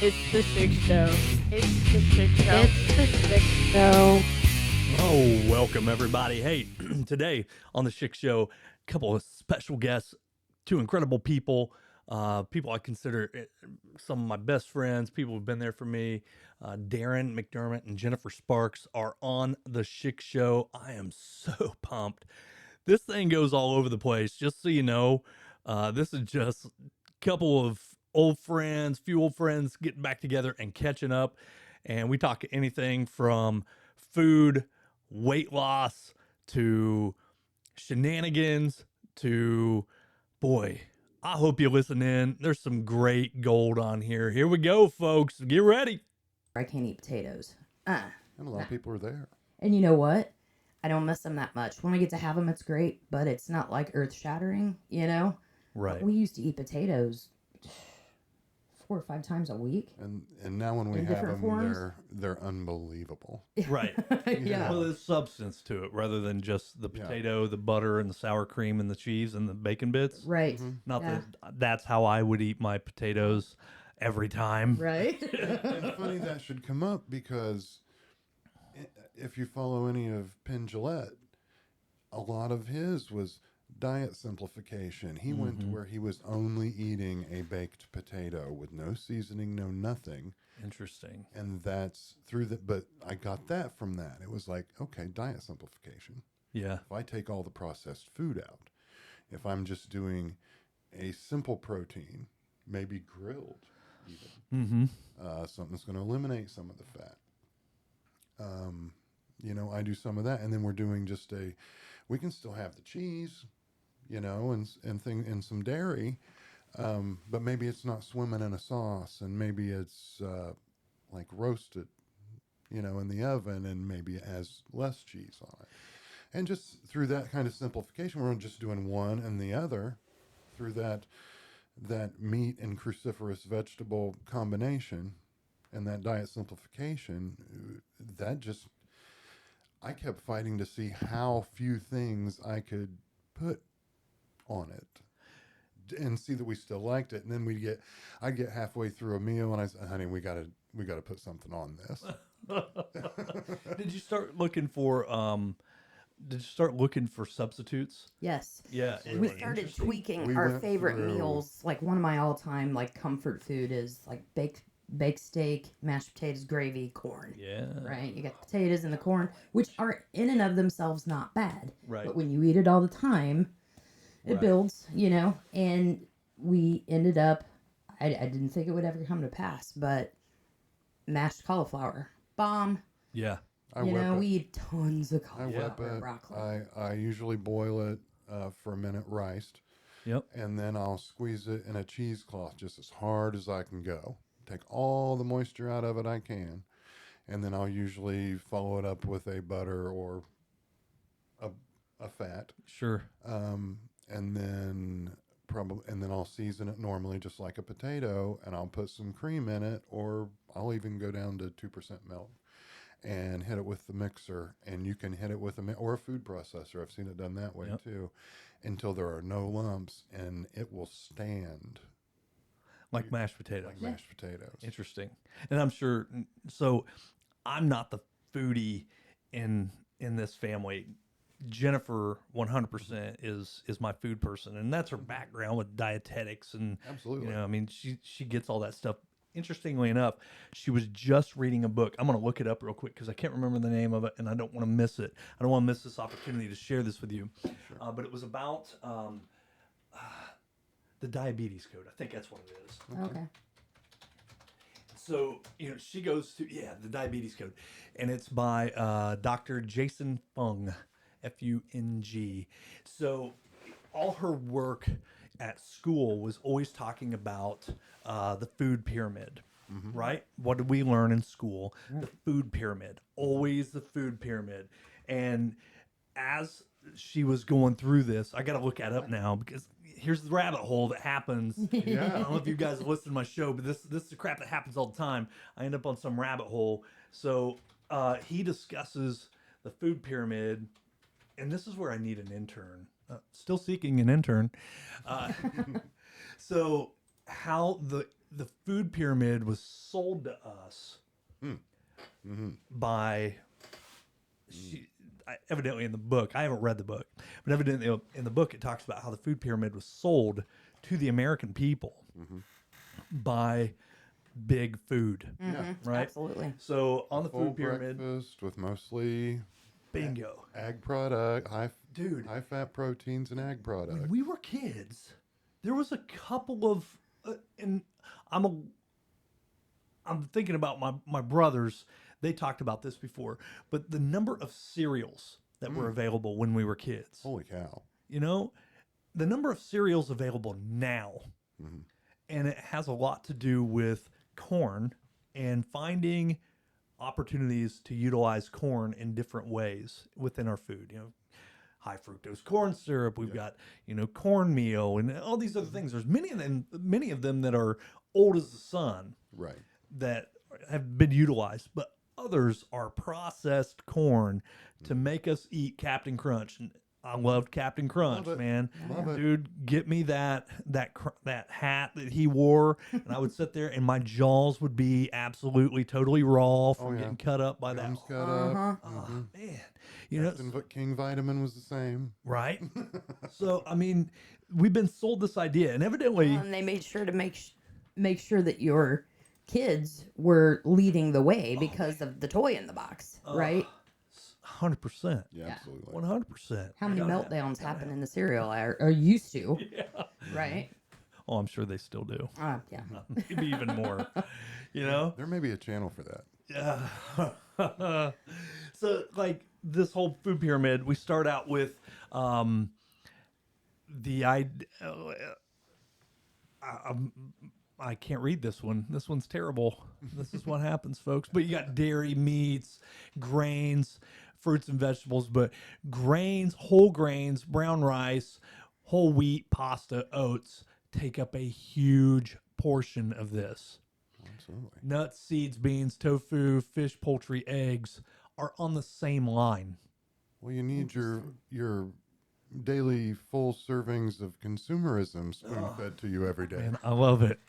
It's the Shig Show. It's the Shig Show. It's the Shig Show. Oh, welcome everybody. Hey, today on the Schick Show, a couple of special guests, two incredible people, people I consider some of my best friends, people who've been there for me. Darin, McDirmit, and Jennifer Sparks are on the Schick Show. I am so pumped. This thing goes all over the place, just so you know. This is just a couple of few old friends getting back together and catching up. And we talk anything from food, weight loss, to shenanigans, to, boy, I hope you listen in. There's some great gold on here. Here we go, folks. Get ready. I can't eat potatoes. And a lot of people are there. And you know what? I don't miss them that much. When I get to have them, it's great, but it's not like earth shattering, you know? Right. We used to eat potatoes 4 or 5 times a week. And now when we In have different them, forms? they're unbelievable. Right. Yeah. Well, there's substance to it rather than just the Yeah. potato, the butter, and the sour cream, and the cheese, and the bacon bits. Right. Mm-hmm. Not Yeah. that that's how I would eat my potatoes every time. Right? And funny that should come up because if you follow any of Penn Jillette, a lot of his was diet simplification. He went to where he was only eating a baked potato with no seasoning, no nothing. Interesting. And that's through the, but I got that from that. It was like, okay, diet simplification. Yeah. If I take all the processed food out, if I'm just doing a simple protein, maybe grilled even, Mm-hmm. something's going to eliminate some of the fat. I do some of that, and then we're doing just we can still have the cheese, and some dairy, but maybe it's not swimming in a sauce, and maybe it's like roasted, in the oven, and maybe it has less cheese on it. And just through that kind of simplification, we're just doing one and the other through that meat and cruciferous vegetable combination and that diet simplification. I kept fighting to see how few things I could put on it and see that we still liked it. And then I'd get halfway through a meal and I said, honey, we gotta put something on this. Did you start looking for substitutes? Yes. Yeah. We started tweaking We our went favorite through- meals. Like one of my all-time comfort food is like baked steak, mashed potatoes, gravy, corn. Yeah. Right? You got the potatoes and the corn, which are in and of themselves not bad. Right. But when you eat it all the time, it Right. builds, and we ended up, I didn't think it would ever come to pass, but mashed cauliflower. Bomb. Yeah. We eat tons of I whip cauliflower and it. broccoli. I usually boil it for a minute, riced, Yep. and then I'll squeeze it in a cheesecloth just as hard as I can go. Take all the moisture out of it I can, and then I'll usually follow it up with a butter or a fat, Sure. and then I'll season it normally just like a potato, and I'll put some cream in it, or I'll even go down to 2% milk and hit it with the mixer. And you can hit it with or a food processor. I've seen it done that way Yep. too, until there are no lumps, and it will stand Like mashed potatoes. like mashed potatoes. Interesting. And I'm sure, so I'm not the foodie in this family. Jennifer 100% is my food person, and that's her background with dietetics, and Absolutely. I mean, she gets all that stuff. Interestingly enough, she was just reading a book. I'm going to look it up real quick because I can't remember the name of it, and I don't want to miss it. I don't want to miss this opportunity to share this with you. Sure. But it was about the diabetes code. I think that's what it is. Okay. So, she goes to, the diabetes code, and it's by Dr. Jason Fung, Fung. So, all her work at school was always talking about the food pyramid, right? What did we learn in school? The food pyramid, always the food pyramid. And as she was going through this, I got to look that up now because here's the rabbit hole that happens. I don't know if you guys have listened to my show, but this is the crap that happens all the time. I end up on some rabbit hole. So he discusses the food pyramid, and this is where I need an intern. Still seeking an intern. So how the food pyramid was sold to us by evidently in the book. I haven't read the book, but evidently in the book it talks about how the food pyramid was sold to the American people by big food, right? Absolutely. So on the Full food pyramid, breakfast with mostly bingo, ag product, high fat proteins and ag when product. we were kids, there was a couple of, and I'm thinking about my brothers. They talked about this before, but the number of cereals that were available when we were kids. Holy cow! You know, the number of cereals available now, and it has a lot to do with corn and finding opportunities to utilize corn in different ways within our food. You know, high fructose corn syrup. We've got, you know, cornmeal and all these other things. There's many of them that are old as the sun Right. that have been utilized, but others are processed corn to make us eat Captain Crunch. And I loved Captain Crunch, Love it. man. Love it. Dude, get me that hat that he wore, and I would sit there, and my jaws would be absolutely, totally raw from getting cut up by Gums that. cut up. Oh, man, you know, King Vitamin was the same. right? So, I mean, we've been sold this idea, and evidently, And they made sure to make sure that your kids were leading the way because of the toy in the box, right? 100%, Yeah, absolutely. 100%. How many meltdowns happen in the cereal or used to, right? Oh, I'm sure they still do. Yeah. Maybe even more. You know? There may be a channel for that. Yeah. So, like, this whole food pyramid, we start out with the idea. I can't read this one. This one's terrible. This is what happens, folks. But you got dairy, meats, grains, fruits and vegetables. But grains, whole grains, brown rice, whole wheat, pasta, oats take up a huge portion of this. Absolutely. Nuts, seeds, beans, tofu, fish, poultry, eggs are on the same line. Well, you need your daily full servings of consumerism spoon-fed to you every day. And I love it.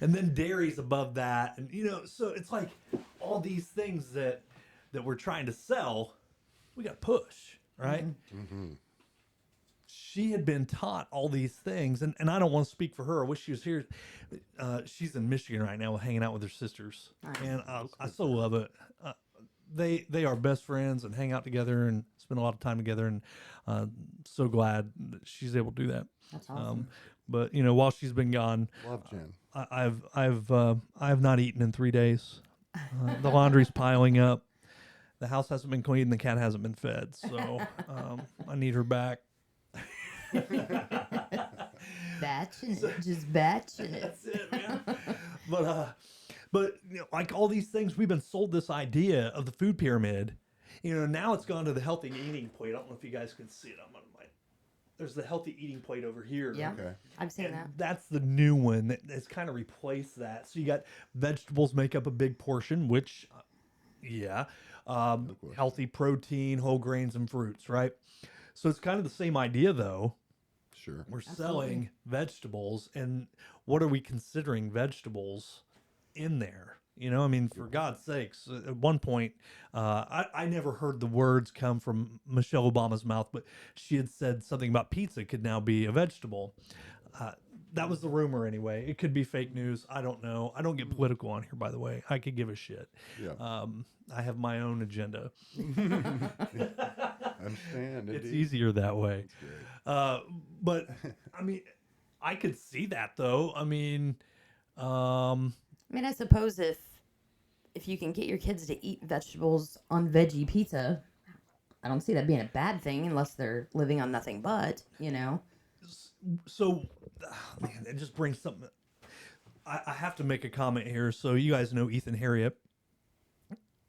And then dairy's above that. And, you know, so it's like all these things that we're trying to sell, we got to push, right? She had been taught all these things. And I don't want to speak for her. I wish she was here. She's in Michigan right now hanging out with her sisters. And I so love it. They are best friends and hang out together and spend a lot of time together, and so glad that she's able to do that. That's awesome. But you know, while she's been gone, Love Jen. I've not eaten in 3 days. The laundry's piling up. The house hasn't been cleaned. And the cat hasn't been fed. So I need her back. Batching it, just batching it. That's it, man. But you know, like all these things, we've been sold this idea of the food pyramid. You know, now it's gone to the healthy eating plate. I don't know if you guys can see it. There's the healthy eating plate over here. Yeah, Okay. I've seen And that. that's the new one that has kind of replaced that. So you got vegetables make up a big portion, which, healthy protein, whole grains, and fruits, right? So it's kind of the same idea, though. Sure. We're selling vegetables, and what are we considering vegetables in there? You know, I mean, for God's sakes, at one point, I never heard the words come from Michelle Obama's mouth, but she had said something about pizza could now be a vegetable. That was the rumor anyway. It could be fake news. I don't know. I don't get political on here, by the way. I could give a shit. Yeah. I have my own agenda. Understand. It's indeed. easier that way. That's great. But I mean, I could see that though. I mean, I mean, I suppose if you can get your kids to eat vegetables on veggie pizza, I don't see that being a bad thing unless they're living on nothing but, you know. so man, it just brings something. I have to make a comment here. So you guys know Ethan Harriet,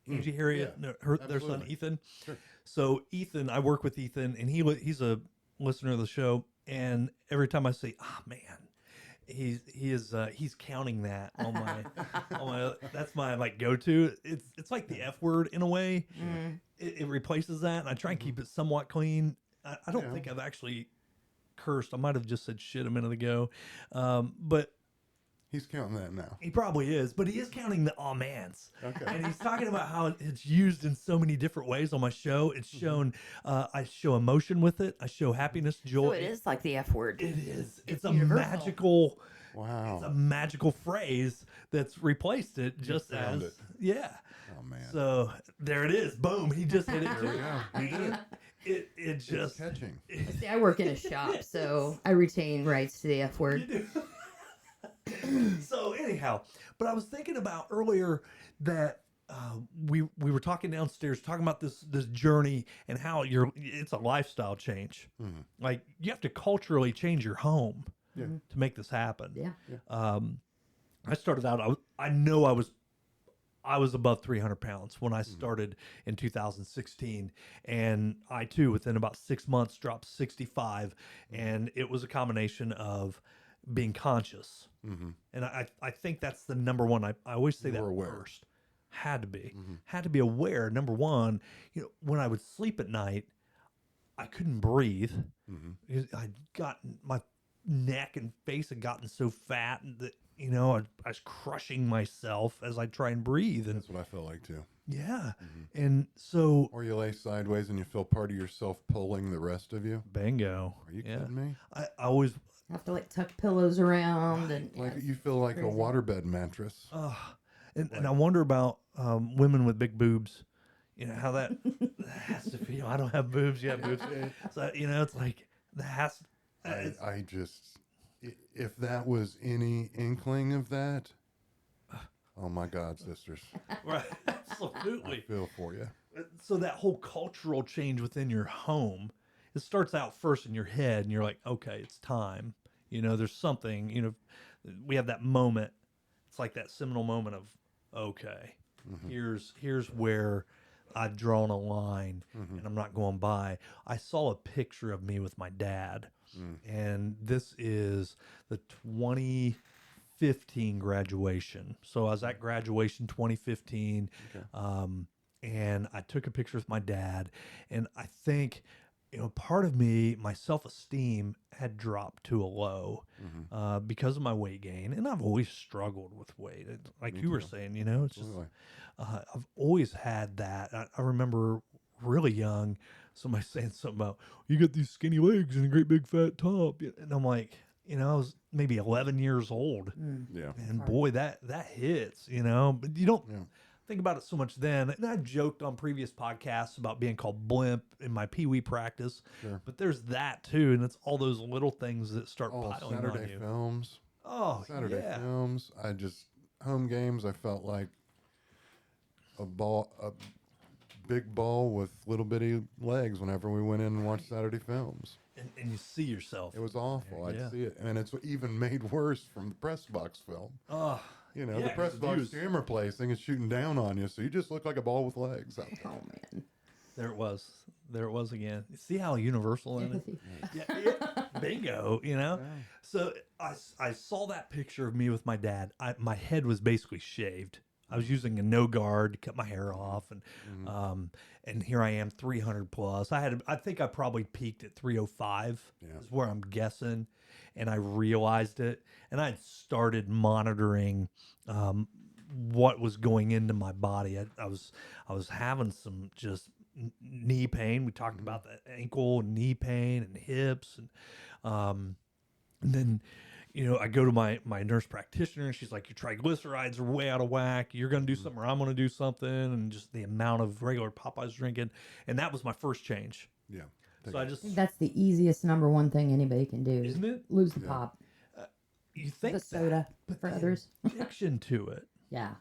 Angie Harriet, yeah, their son absolutely. Ethan. Sure. So Ethan, I work with Ethan, and he's a listener of the show. And every time I say, "Ah, man," he's counting that on my that's my like go to. It's like the F word in a way. It replaces that, and I try and keep it somewhat clean. I don't think I've actually cursed. I might have just said shit a minute ago, but He's counting that now. He probably is, but he is counting the aw mans. Okay. And he's talking about how it's used in so many different ways on my show. It's shown, I show emotion with it. I show happiness, joy. So it is like the F word. It is. It's a universal. magical. Wow. It's a magical phrase that's replaced it You just found as it. yeah. Oh man. So there it is. Boom. He just hit it. There we go. He did it. It It's just catching. See, I work in a shop, so I retain rights to the F word. You do. So anyhow, but I was thinking about earlier that we were talking downstairs, talking about this journey and how it's a lifestyle change. Mhm. Like you have to culturally change your home Yeah. to make this happen. Yeah. I started out. I know I was above 300 pounds when I started in 2016, and I too within about 6 months dropped 65, and it was a combination of being conscious. Mm-hmm. And I think that's the number one. I always say You that were aware. first. Had to be. Mhm. Had to be aware. Number one, when I would sleep at night, I couldn't breathe. Mm-hmm. Because I'd gotten, my neck and face had gotten so fat that, I was crushing myself as I try and breathe. And That's what I felt like too. yeah. Mhm. And so, Or you lay sideways and you feel part of yourself pulling the rest of you. bingo. Are you Yeah. kidding me? I always, Have to like tuck pillows around and Like yeah, you feel like a crazy. waterbed mattress. and I wonder about women with big boobs, how that has to feel. I don't have boobs. You have boobs. So, it's like, that has I just, if that was any inkling of that, oh my God, sisters, right. I Absolutely. feel for you. So that whole cultural change within your home, it starts out first in your head, and you're like, okay, it's time. There's something. We have that moment. It's like that seminal moment of, okay, here's where I've drawn a line, and I'm not going by. I saw a picture of me with my dad, and this is the 2015 graduation. So I was at graduation 2015. Okay. And I took a picture with my dad, and I think, part of me, my self-esteem had dropped to a low because of my weight gain, and I've always struggled with weight. Like Me you were too. saying, it's just Absolutely. I've always had that. I remember really young, somebody saying something about, you got these skinny legs and a great big fat top, and I'm like, I was maybe 11 years old, Yeah. and boy, that hits, but you don't Yeah. think about it so much then. And I joked on previous podcasts about being called blimp in my pee-wee practice, Sure. but there's that too, and it's all those little things that start Oh, piling on Saturday you. films. Oh, Saturday yeah. films. Home games. I felt like a big ball with little bitty legs whenever we went in and watched Saturday films. And you see yourself. It was awful. Yeah. I'd see it, and it's even made worse from the press box film. Oh, The yeah, press 'cause box views. camera placing is shooting down on you, so you just look like a ball with legs out there. Oh man. there it was. There it was again. See how universal that is? Empathy. Yeah, bingo, So I saw that picture of me with my dad. My head was basically shaved. I was using a no guard to cut my hair off, and here I am, 300 plus. I think I probably peaked at 305. Yeah. Is where I'm guessing, and I realized it, and I started monitoring what was going into my body. I was having some just knee pain. We talked about the ankle and knee pain and hips, and then I go to my nurse practitioner, and she's like, your triglycerides are way out of whack. You're going to do something, or I'm going to do something. And just the amount of regular Popeyes drinking. And that was my first change. Yeah. So I I just, think that's the easiest number one thing anybody can do. isn't it? Lose the Yeah. pop, You think the soda but for the others. addiction to it, Yeah.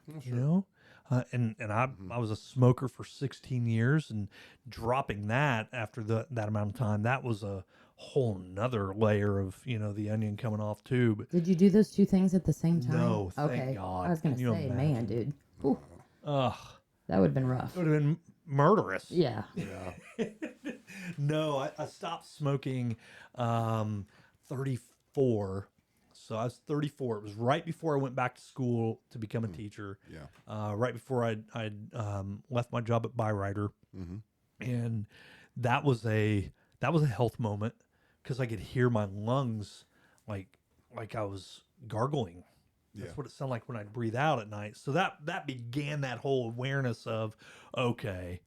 and I was a smoker for 16 years, and dropping that after that amount of time, that was a whole nother layer of, the onion coming off too. But Did you do those two things at the same time? No, thank okay. God. I was gonna Can you say, man, imagine? dude, Ooh, ugh, that would have been rough. it would have been murderous. Yeah. Yeah. No, I stopped smoking 34. So I was 34. It was right before I went back to school to become a teacher. Yeah. Right before I'd left my job at Byrider, Mm-hmm. and that was a health moment because I could hear my lungs like I was gargling, That's what it sounded like when I'd breathe out at night. So that began that whole awareness of, okay,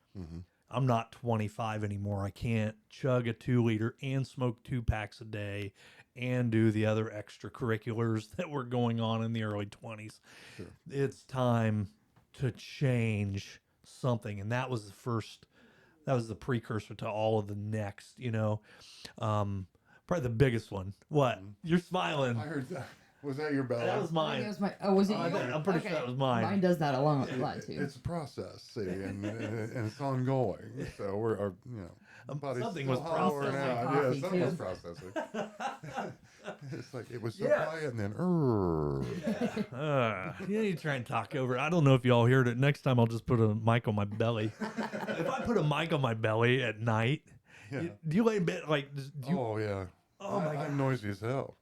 I'm not 25 anymore. I can't chug a 2-liter and smoke 2 packs a day and do the other extracurriculars that were going on in the early 20s. Sure. It's time to change something. And that was the precursor to all of the next, probably the biggest one. What? You're smiling. I heard that. Was that your belly? That was I think mine. it was my. Oh, was it? yours? I'm pretty sure that was mine. Mine does that a lot too. It's a process, see, and it's ongoing. So we're, body's Something still was hollering processing. out. Coffee, Yeah, something was too. processing. It's like it was so Yes. quiet, and then You try and talk over it. I don't know if y'all heard it. Next time I'll just put a mic on my belly. If I put a mic on my belly at night, Yeah. do you lay in bed like? Do you, Oh yeah. Oh, my God. I'm noisy as hell.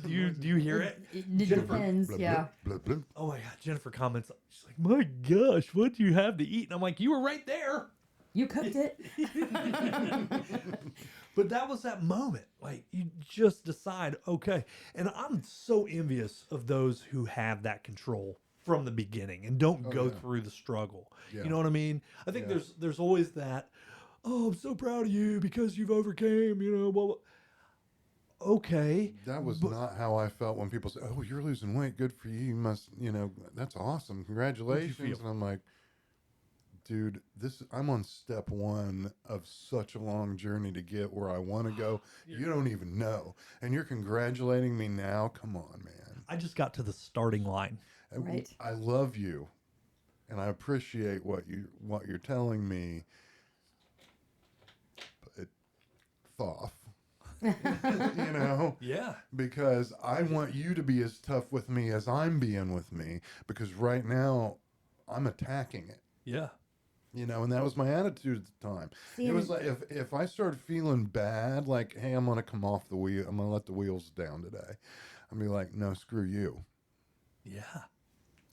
do you hear it? It Jennifer- depends, Blub, yeah. blub, blub, blub. Oh my God! Jennifer comments. She's like, "My gosh, what do you have to eat?" And I'm like, "You were right there." You cooked it. But that was that moment. Like you just decide, okay. And I'm so envious of those who have that control from the beginning and don't go yeah. through the struggle. Yeah. You know what I mean? I think Yeah. there's always that, oh, I'm so proud of you because you've overcame, blah, blah. Okay. That was not how I felt when people say, "Oh, you're losing weight. Good for you. You must, that's awesome. Congratulations." feel? And I'm like, dude, I'm on step 1 of such a long journey to get where I want to go. You don't even know. And you're congratulating me now? Come on, man. I just got to the starting line. Right. I love you. And I appreciate what you're telling me. But though. Yeah. Because I want you to be as tough with me as I'm being with me, because right now I'm attacking it, Yeah. and that was my attitude at the time. See, It was like, if I started feeling bad, like, hey, I'm going to come off the wheel, I'm going to let the wheels down today, I'd be like, no, screw you. Yeah.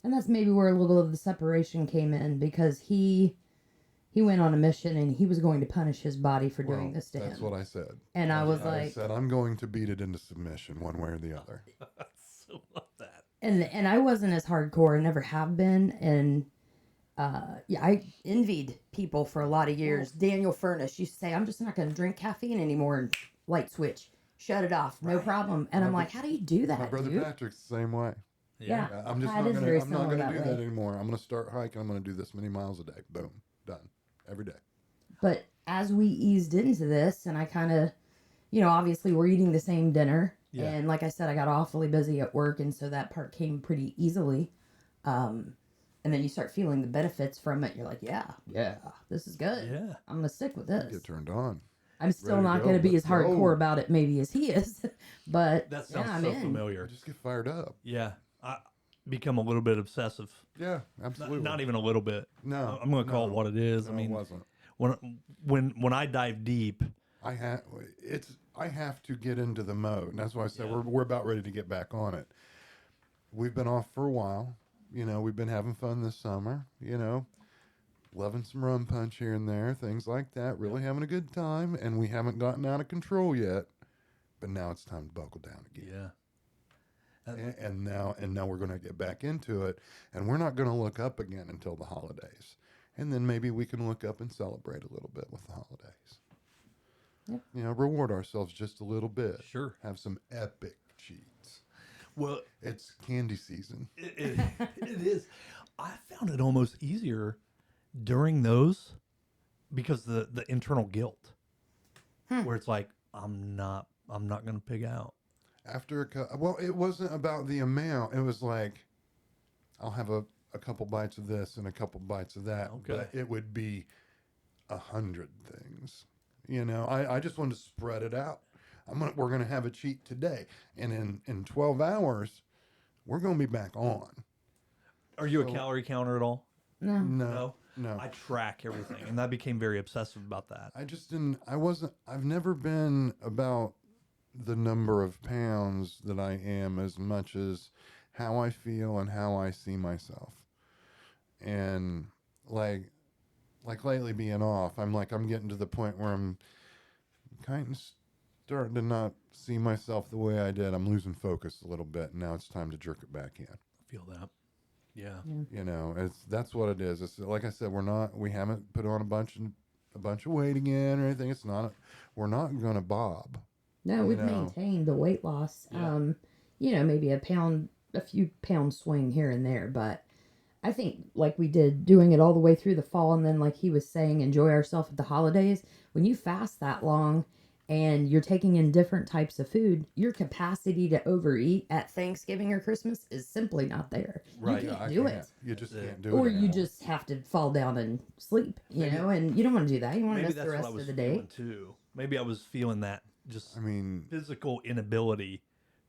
And that's maybe where a little of the separation came in, because he went on a mission and he was going to punish his body for doing Well, this to that's him. what I said. And I was I like, said, I'm going to beat it into submission one way or the other. I so love that. and I wasn't as hardcore, I never have been, and I envied people for a lot of years. Daniel Furness used to say, "I'm just not going to drink caffeine anymore," and light switch, shut it off, no problem. And I'm like, how do you do that, My brother dude? Patrick's the same way. Yeah. I'm just That not is gonna. very I'm not similar gonna that do way. that anymore. I'm gonna start hiking. I'm gonna do this many miles a day. Boom, done. Every day. But as we eased into this, and I kind of, obviously we're eating the same dinner. Yeah. And like I said, I got awfully busy at work, and so that part came pretty easily. And then you start feeling the benefits from it. You're like, yeah, this is good. Yeah. I'm going to stick with this. Get turned on. I'm still ready to not go. going to be Let's as hardcore go. about it maybe as he is. But That sounds I'm so in. familiar. Just get fired up. Yeah. I become a little bit obsessive. Yeah, Not, absolutely. not even a little bit. No, I'm going to call it no. what it is. No, I mean, it wasn't. when I dive deep, I have to get into the mode. And that's why I said we're about ready to get back on it. We've been off for a while. We've been having fun this summer. Loving some rum punch here and there, things like that. Really having a good time, and we haven't gotten out of control yet. But now it's time to buckle down again. yeah. And now we're going to get back into it, and we're not going to look up again until the holidays, and then maybe we can look up and celebrate a little bit with the holidays. Yep. Reward ourselves just a little bit. Sure. Have some epic cheats. Well, It's candy season. it is. I found it almost easier during those because the internal guilt, where it's like I'm not going to pig out. After it wasn't about the amount. It was like, I'll have a couple bites of this and a couple bites of that. Okay. But it would be 100 things. I just wanted to spread it out. We're gonna have a cheat today, and in 12 hours, we're gonna be back on. Are you a So- calorie counter at all? No. No. I track everything, and I became very obsessive about that. I just didn't. I've never been about the number of pounds that I am as much as how I feel and how I see myself. And like lately being off, I'm getting to the point where I'm kind of starting to not see myself the way I did, I'm losing focus a little bit. Now it's time to jerk it back in. Feel that. Yeah. You know, that's what it is. It's like I said, we haven't put on a bunch of weight again or anything. We're not going to bob. No, we've maintained the weight loss. Yeah. Maybe a few pound swing here and there, but I think like we did doing it all the way through the fall, and then like he was saying, enjoy ourselves at the holidays. When you fast that long and you're taking in different types of food, your capacity to overeat at Thanksgiving or Christmas is simply not there. Right. You can't I do can't. it. You just That's it. can't do it. Or you anymore. just have to fall down and sleep, and you don't want to do that. You want to Maybe miss that's the what rest I was of the day. feeling too. Maybe I was feeling that just physical inability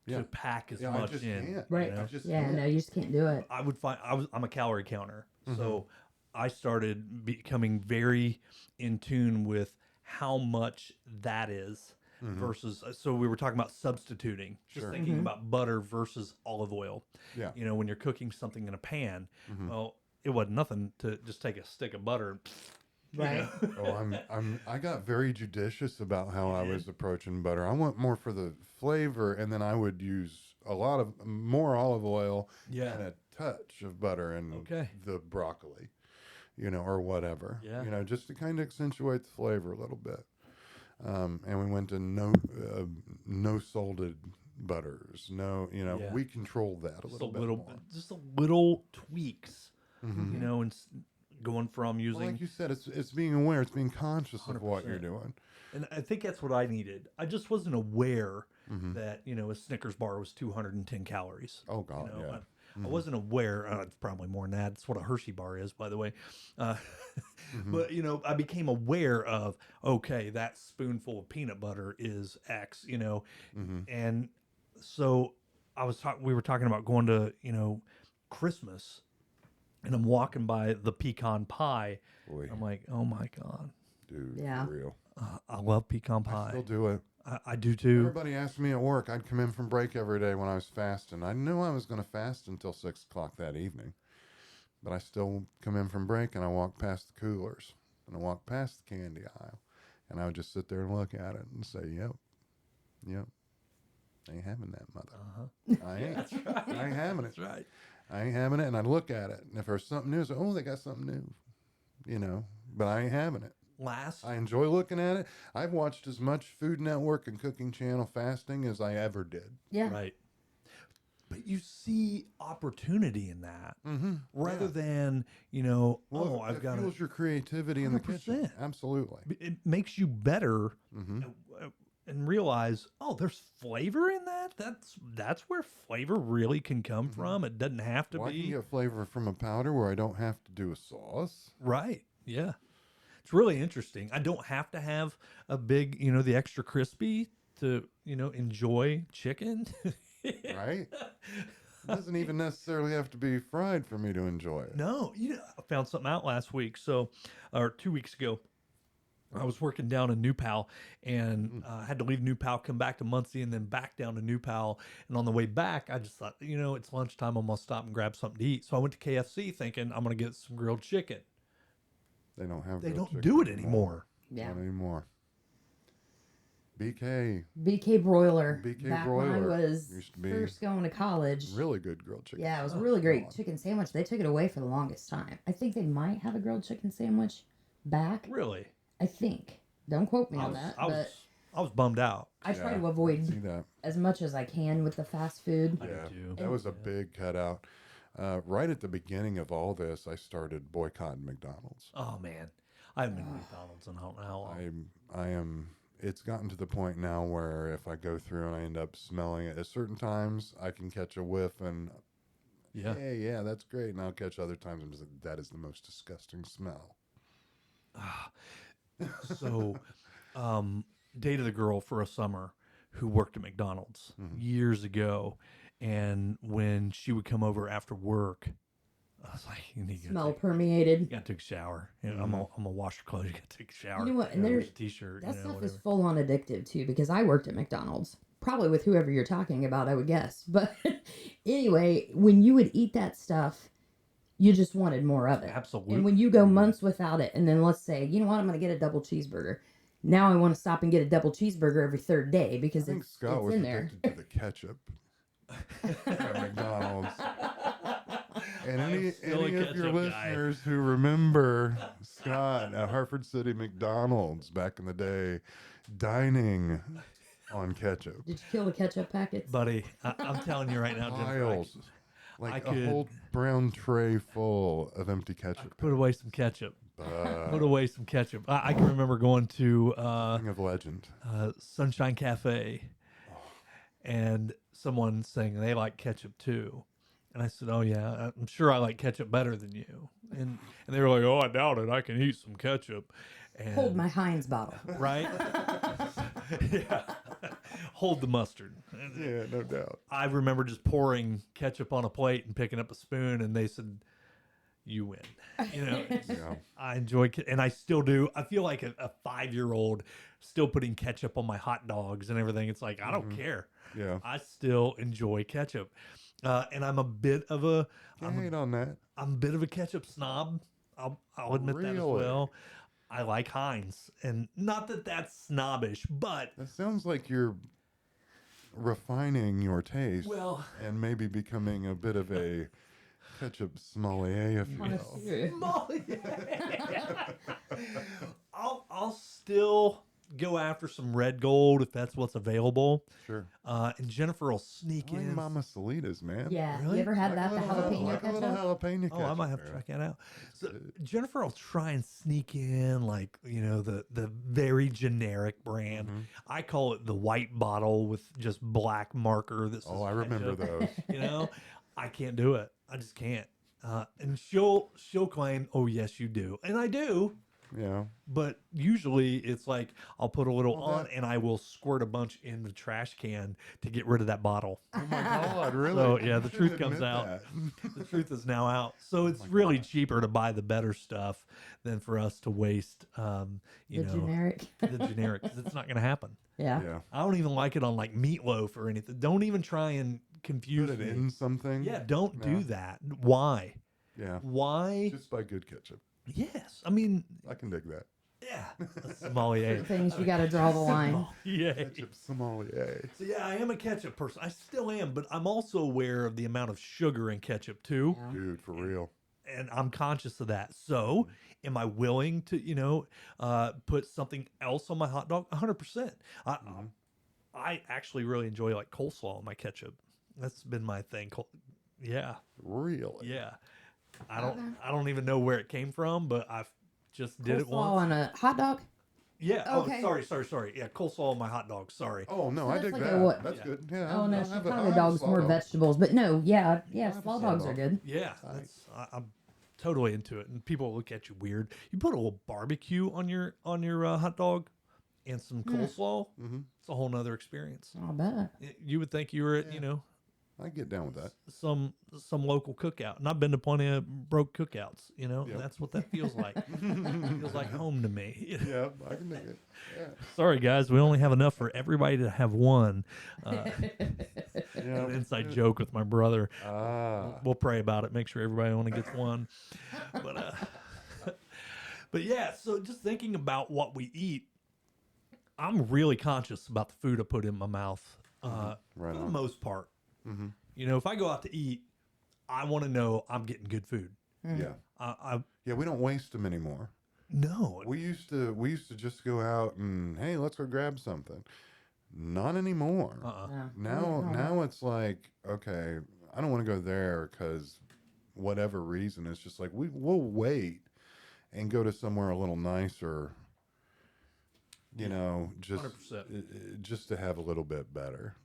to pack as much I just in. Can't. Right. I just Yeah, can't. no, you just can't do it. I'm a calorie counter. So I started becoming very in tune with how much that is versus, so we were talking about substituting, just thinking about butter versus olive oil. Yeah. You know, when you're cooking something in a pan, well, it wasn't nothing to just take a stick of butter. Right. I got very judicious about how I was approaching butter. I went more for the flavor, and then I would use more olive oil and a touch of butter in the broccoli, or whatever, just to kind of accentuate the flavor a little bit. And we went to no salted butters. No, we controlled that a little bit more. Just a little tweaks, and going from using, well, like you said, it's being aware, it's being conscious of what you're doing. And I think that's what I needed. I just wasn't aware that a Snickers bar was 210 calories. Oh God, yeah. I wasn't aware. It's probably more than that. It's what a Hershey bar is, by the way. But I became aware of, okay, that spoonful of peanut butter is X. And so we were talking about going to Christmas. And I'm walking by the pecan pie. Boy. I'm like, oh my God. Dude, Yeah. for real. I love pecan pie. I still do it. I do too. Everybody asked me at work. I'd come in from break every day when I was fasting. I knew I was going to fast until 6 o'clock that evening. But I still come in from break and I walk past the coolers. And I walk past the candy aisle. And I would just sit there and look at it and say, yep. I ain't having that, mother. I ain't. That's right. I ain't having it. That's right. I ain't having it, and I look at it, and if there's something new, I say, oh, they got something new, but I ain't having it. I enjoy looking at it. I've watched as much Food Network and Cooking Channel fasting as I ever did. Yeah. Right. But you see opportunity in that rather than, I've got to. It fuels your creativity in the kitchen. Absolutely. It makes you better and realize, there's flavor in that. That's where flavor really can come from. It doesn't have to be. I can get flavor from a powder where I don't have to do a sauce. Right. Yeah. It's really interesting. I don't have to have a big, the extra crispy to, enjoy chicken. Right. It doesn't even necessarily have to be fried for me to enjoy it. No. I found something out last week. Or 2 weeks ago. I was working down in New Pal and had to leave New Pal, come back to Muncie, and then back down to New Pal. And on the way back, I just thought, it's lunchtime. I'm going to stop and grab something to eat. So I went to KFC thinking I'm going to get some grilled chicken. They don't have. They grilled don't chicken do it anymore. Yeah. Not anymore. BK broiler. BK Back broiler when I was used to be first going to college. Really good grilled chicken. Yeah, it was really great chicken sandwich. They took it away for the longest time. I think they might have a grilled chicken sandwich back. Really? I think. Don't quote me on that. I was bummed out. I try to avoid see that. as much as I can with the fast food. Yeah, that was a big cutout. Right at the beginning of all this, I started boycotting McDonald's. Oh man, I haven't been to McDonald's in how long. I am. It's gotten to the point now where if I go through and I end up smelling it at certain times, I can catch a whiff and yeah, that's great. And I'll catch other times and just, that is the most disgusting smell. So, dated a girl for a summer who worked at McDonald's years ago, and when she would come over after work, I was like, "You need to Smell permeated. You got to take a shower. I'm gonna wash your clothes. You got to take a shower. You know what? And there's a t-shirt. That stuff is full on addictive too, because I worked at McDonald's, probably with whoever you're talking about, I would guess. But anyway, when you would eat that stuff, you just wanted more of it. Absolutely. And when you go months without it, and then let's say, you know what, I'm going to get a double cheeseburger. Now I want to stop and get a double cheeseburger every third day I because think it's Scott was in there. addicted to the ketchup at McDonald's. And any still a of your ketchup guy. listeners who remember Scott at Hartford City McDonald's back in the day, dining on ketchup. Did you kill the ketchup packets? Buddy, I'm telling you right now, Jennifer, Piles. Like I a could- whole brown tray full of empty I ketchup. put away some ketchup. But Put away some ketchup. I can remember going to thing of legend. Sunshine Cafe, and someone saying they like ketchup too. And I said, "Oh yeah, I'm sure I like ketchup better than you." And they were like, "Oh, I doubt it. I can eat some ketchup." And, Hold my Heinz bottle. right. Yeah. Hold the mustard. Yeah, no doubt. I remember just pouring ketchup on a plate and picking up a spoon, and they said, "You win." You know, Yeah. I enjoy, and I still do. I feel like a 5-year-old still putting ketchup on my hot dogs and everything. It's like I don't care. Yeah. I still enjoy ketchup, and I'm a bit of a Can't hate on that. I'm a bit of a ketchup snob. I'll admit that as Really? well. I like Heinz, and not that that's snobbish, but That sounds like you're refining your taste well, and maybe becoming a bit of a ketchup sommelier, if you will. Connoisseur. I'll still go after some red gold if that's what's available. Sure. And Jennifer will sneak I like in. Mama Salitas, man. Yeah. Really? You ever had that, the Like a jalapeno little ketchup? jalapeno ketchup. Oh, I might have to yeah. check that out. So good. Jennifer will try and sneak in like, the very generic brand. Mhm. I call it the white bottle with just black marker. This Oh, I remember those. I can't do it. I just can't. And she'll claim, "Oh yes, you do," and I do. Yeah. But usually it's like I'll put a little Well, on and I will squirt a bunch in the trash can to get rid of that bottle. Oh my God, really? So, yeah, You the should truth comes admit out. that. The truth is now out. So it's my really God. cheaper to buy the better stuff than for us to waste, The generic. the generic, because it's not going to happen. Yeah. Yeah. I don't even like it on like meatloaf or anything. Don't even try and confuse Put it me. in something. Yeah, don't No. do that. Why? Yeah. Why? Just buy good ketchup. Yes. I mean, I can dig that. yeah. A sommelier. Things you got to draw the line. Yeah. Ketchup sommelier. So yeah, I am a ketchup person. I still am, but I'm also aware of the amount of sugar in ketchup too, Yeah. Dude, for real. and I'm conscious of that. So, am I willing to, put something else on my hot dog? 100%. Mhm. I actually really enjoy like coleslaw on my ketchup. That's been my thing. Yeah, Really? yeah. I don't even know where it came from, but I just did it Coleslaw once. on a hot dog? Yeah. Okay. Oh, sorry. Yeah, coleslaw on my hot dog. Sorry. Oh, no, So I that's dig like a that. what? That's Yeah. good. Yeah. Oh, no. I'll have a- I'll Chicago have a dogs, slaw more dog. vegetables. But no, yeah. have a Slaw slaw dogs are dog. good. Yeah, Right. I'm totally into it, and people look at you weird. You put a little barbecue on your hot dog and some coleslaw. Mhm. It's a whole nother experience. I'll bet. You would think you were at Yeah. I get down with that. some local cookout, and I've been to plenty of broke cookouts. Yep. And that's what that feels like. It feels like home to me. Yeah, I can dig it. Yeah. Sorry, guys, we only have enough for everybody to have one. Yeah. An inside joke with my brother. Ah. We'll pray about it. Make sure everybody only gets one. But but yeah. So just thinking about what we eat, I'm really conscious about the food I put in my mouth. Right For the on. most part, Mm-hmm. if I go out to eat, I want to know I'm getting good food. Yeah. I Yeah, we don't waste them anymore. no. We used to just go out and, hey, let's go grab something. Not anymore. Yeah. Now it's like, okay, I don't want to go there because whatever reason, it's just like we'll wait and go to somewhere a little nicer, just 100%. just to have a little bit better.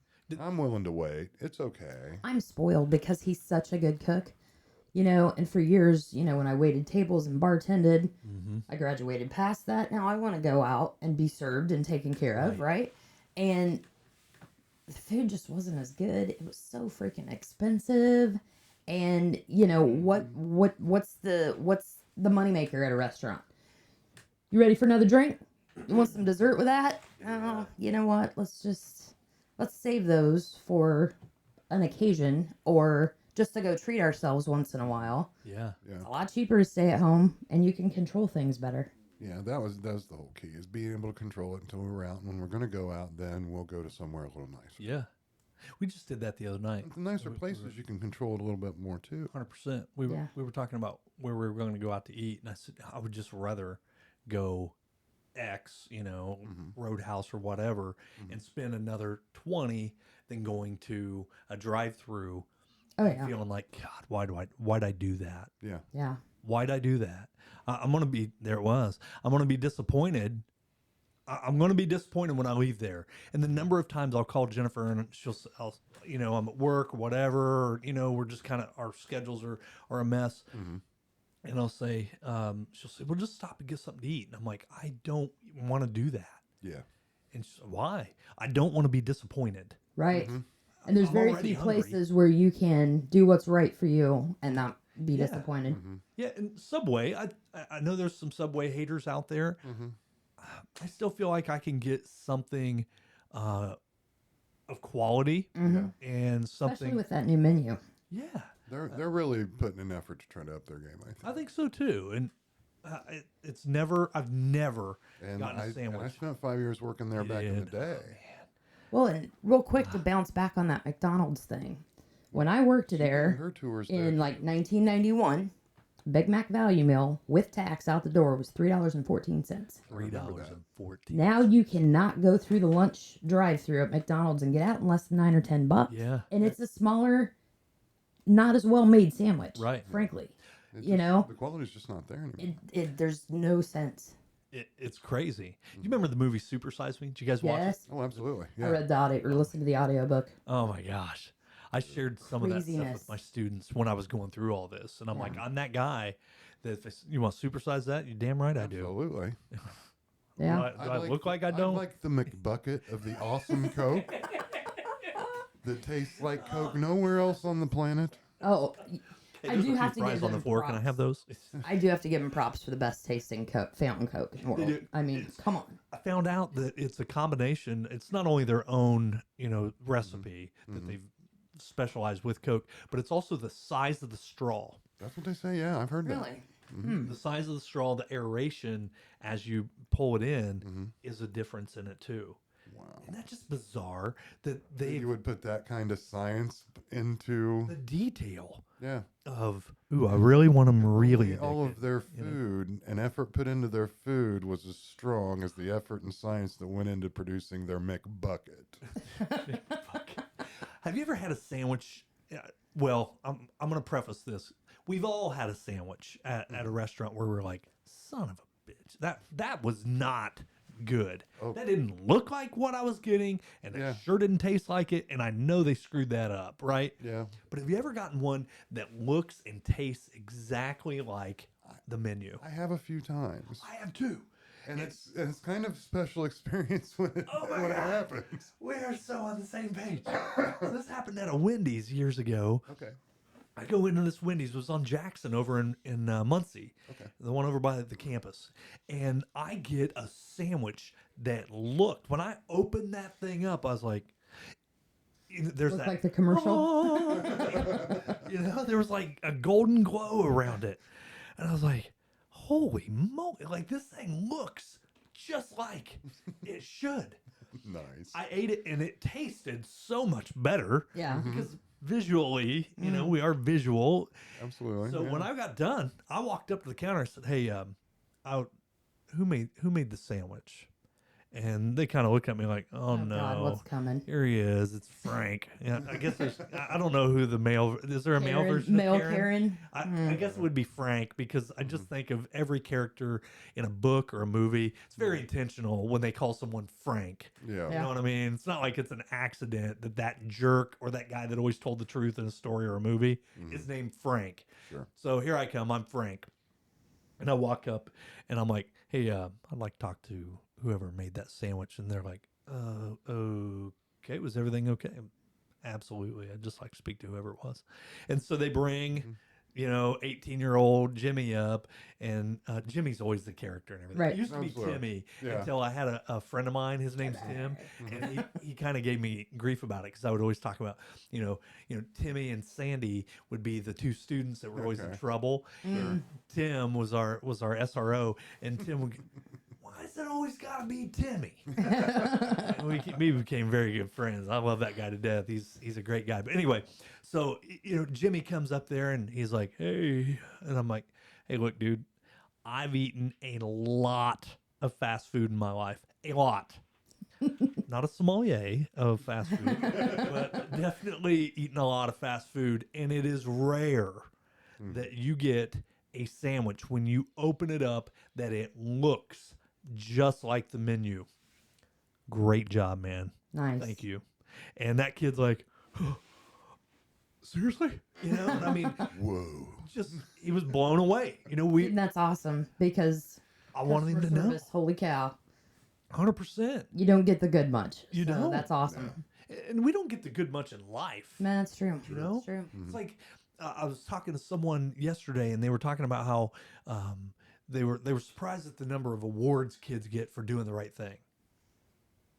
I'm willing to wait. It's okay. I'm spoiled because he's such a good cook. And for years, when I waited tables and bartended, Mm-hmm. I graduated past that. Now I want to go out and be served and taken care of, right? And the food just wasn't as good. It was so freaking expensive. And what's the moneymaker at a restaurant? You ready for another drink? You want some dessert with that? Oh, you know what? Let's save those for an occasion or just to go treat ourselves once in a while. Yeah. Yeah. It's a lot cheaper to stay at home and you can control things better. Yeah, that was the whole key, is being able to control it until we're out. And when we're going to go out, then we'll go to somewhere a little nicer. Yeah. We just did that the other night. The nicer places, you can control it a little bit more too. 100%. We were talking about where we were going to go out to eat, and I said I would just rather go X, Roadhouse or whatever, and spend another 20 than going to a drive-through. Oh yeah. Feeling like, God, why'd I do that? Yeah. Yeah. Why'd I do that? I'm gonna be there. It was. I'm gonna be disappointed. I'm going to be disappointed when I leave there. And the number of times I'll call Jennifer and I'm at work or whatever, or, we're just kind of, our schedules are a mess. Mm-hmm. And I'll say, she'll say, well, just stop and get something to eat. And I'm like, I don't want to do that. Yeah. And she's like, why? I don't want to be disappointed. Right. Mm-hmm. And there's I'm very already few hungry. places where you can do what's right for you and not be Yeah. disappointed. Mm-hmm. Yeah. And Subway, I know there's some Subway haters out there. Mm-hmm. I still feel like I can get something of quality Mhm. and something. Especially with that new menu. Yeah. They're really putting an effort to try to up their game, I think. I think so too. And I've never And gotten a I sandwich. spent 5 years working there back in the Did. day. Well, and real quick to bounce back on that McDonald's thing. When I worked there Her tours in there. like 1991, Big Mac value meal with tax out the door was $3.14. $3.14. Now you cannot go through the lunch drive-through at McDonald's and get out in less than $9 or $10. Yeah. And it's a smaller, not as well made sandwich. Right. Frankly. It's the quality's just not there anymore. There's no sense. It's crazy. You remember the movie Super Size Me? Did you guys watch it? Yes. Oh, absolutely. I Yeah. read the audio or listened to the audiobook. Oh my gosh. I shared some of that stuff Craziness. with my students when I was going through all this. And I'm like, I'm that guy that if you want to supersize that, you're damn right I do. Absolutely. Yeah. Do I look like I don't? I'd like the McBucket of the awesome Coke that tastes like Coke nowhere else on the planet. Oh, Hey, I there's do a few have to fries give on the them floor. Can I props. have those? I do have to give them props for the best tasting fountain Coke in the world. do. I mean, come on. I found out that it's a combination. It's not only their own, recipe that they've specialized with Coke, but it's also the size of the straw. That's what they say. Yeah, I've heard that. Really? The size of the straw, the aeration as you pull it in is a difference in it too. Wow. Isn't that just bizarre that they You would put that kind of science into, the detail yeah. of I really want them really All addicted. of their food and effort put into their food was as strong as the effort and science that went into producing their McBucket. Have you ever had a sandwich? Well, I'm going to preface this. We've all had a sandwich at a restaurant where we're like, son of a bitch, that was not good. Oh. That didn't look like what I was getting, and Yeah. it sure didn't taste like it, and I know they screwed that up, right? Yeah. But have you ever gotten one that looks and tastes exactly like the menu? I have a few times. I have too. And it's kind of a special experience when it, Oh my when it God. happens. We are so on the same page. So this happened at a Wendy's years ago. Okay. I go into this Wendy's, it was on Jackson over in Muncie, Okay. the one over by the campus. And I get a sandwich that looked, when I opened that thing up, I was like, there's Look that. like the commercial. There was like a golden glow around it. And I was like, holy moly, like this thing looks just like it should. Nice. I ate it and it tasted so much better. Yeah. Because visually, we are visual. Absolutely. So yeah. when I got done, I walked up to the counter and said, "Hey, who made the sandwich?" And they kind of look at me like, "Oh, no, God, what's coming? here he is. It's Frank." Yeah, I guess I don't know who the male is. There a male version? Male of Karen? Karen. I guess it would be Frank because I just think of every character in a book or a movie. It's very intentional when they call someone Frank. Yeah. You know what I mean? It's not like it's an accident that jerk or that guy that always told the truth in a story or a movie is named Frank. Sure. So here I come. I'm Frank. And I walk up and I'm like, "Hey, I'd like to talk to whoever made that sandwich." And they're like, okay, was everything okay? Absolutely. I'd just like to speak to whoever it was. And so they bring, you know, 18-year-old Jimmy up, and Jimmy's always the character and everything. Right. It used to be Absolutely. Timmy Yeah. until I had a friend of mine. His name's Tim, and he kind of gave me grief about it because I would always talk about, Timmy and Sandy would be the two students that were always in Okay. trouble. And Tim was our SRO, and Tim would. Why has it always got to be Timmy? And we became very good friends. I love that guy to death. He's a great guy. But anyway, so Jimmy comes up there and he's like, "Hey," and I'm like, "Hey, look, dude, I've eaten a lot of fast food in my life, a lot. Not a sommelier of fast food, but definitely eaten a lot of fast food, and it is rare that you get a sandwich when you open it up that it looks just like the menu. Great job, man. Nice. Thank you." And that kid's like, seriously? I mean, Whoa. just, he was blown away. And that's awesome because I wanted him to customer know. service, holy cow. 100%. You don't get the good much. You so don't. That's awesome. And we don't get the good much in life. Man, that's true. You know? That's true. It's like, I was talking to someone yesterday, and they were talking about how they were surprised at the number of awards kids get for doing the right thing.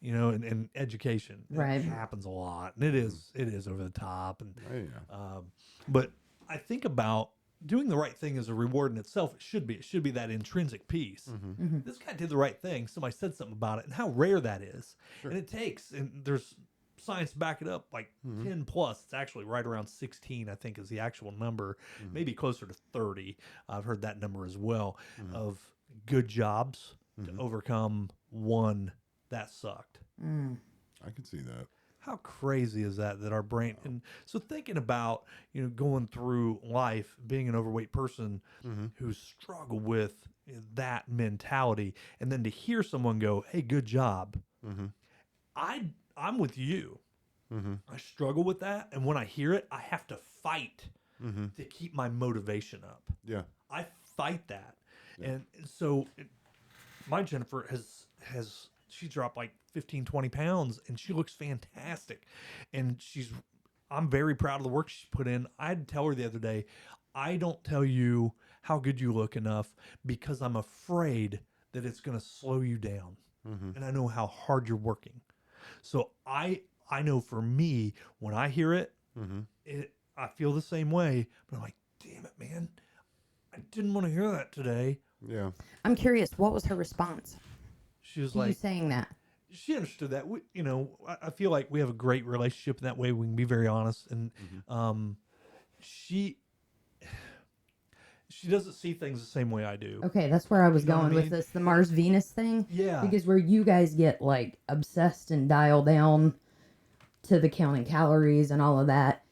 In education, Right. It happens a lot, and it is over the top. And Oh, yeah. but I think about doing the right thing as a reward in itself. It should be that intrinsic piece. This guy did the right thing. Somebody said something about it, and how rare that is. Sure. And it takes, and there's science to back it up, like 10 plus. It's actually right around 16, I think, is the actual number. Maybe closer to 30. I've heard that number as well, of good jobs to overcome one that sucked. I can see that. How crazy is that our brain, and so thinking about going through life being an overweight person who's struggled with that mentality, and then to hear someone go, "Hey, good job." I'm with you. I struggle with that, and when I hear it, I have to fight to keep my motivation up. Yeah. I fight that. And so my Jennifer has she dropped like 15, 20 pounds, and she looks fantastic. And I'm very proud of the work she's put in. I had to tell her the other day, I don't tell you how good you look enough because I'm afraid that it's going to slow you down. And I know how hard you're working. So I know for me, when I hear it, I feel the same way, but I'm like, damn it, man. I didn't want to hear that today. Yeah. I'm curious, what was her response She was to you like, saying that? she understood that. I feel like we have a great relationship in that way. We can be very honest. And she doesn't see things the same way I do. Okay, that's where I was You know what going I with mean? this, the Mars Venus thing. Yeah. Because where you guys get like obsessed and dial down to the counting calories and all of that,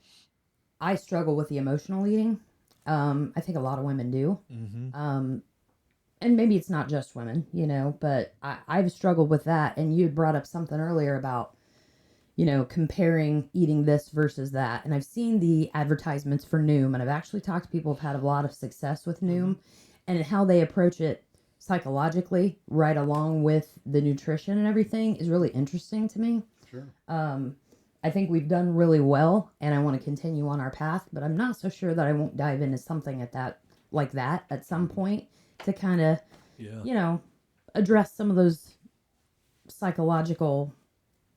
I struggle with the emotional eating. I think a lot of women do. And maybe it's not just women, but I've struggled with that. And you had brought up something earlier about, comparing eating this versus that. And I've seen the advertisements for Noom, and I've actually talked to people who've had a lot of success with Noom and how they approach it psychologically right along with the nutrition and everything is really interesting to me. Sure. I think we've done really well, and I want to continue on our path, but I'm not so sure that I won't dive into something like that at some point to kind of, address some of those psychological,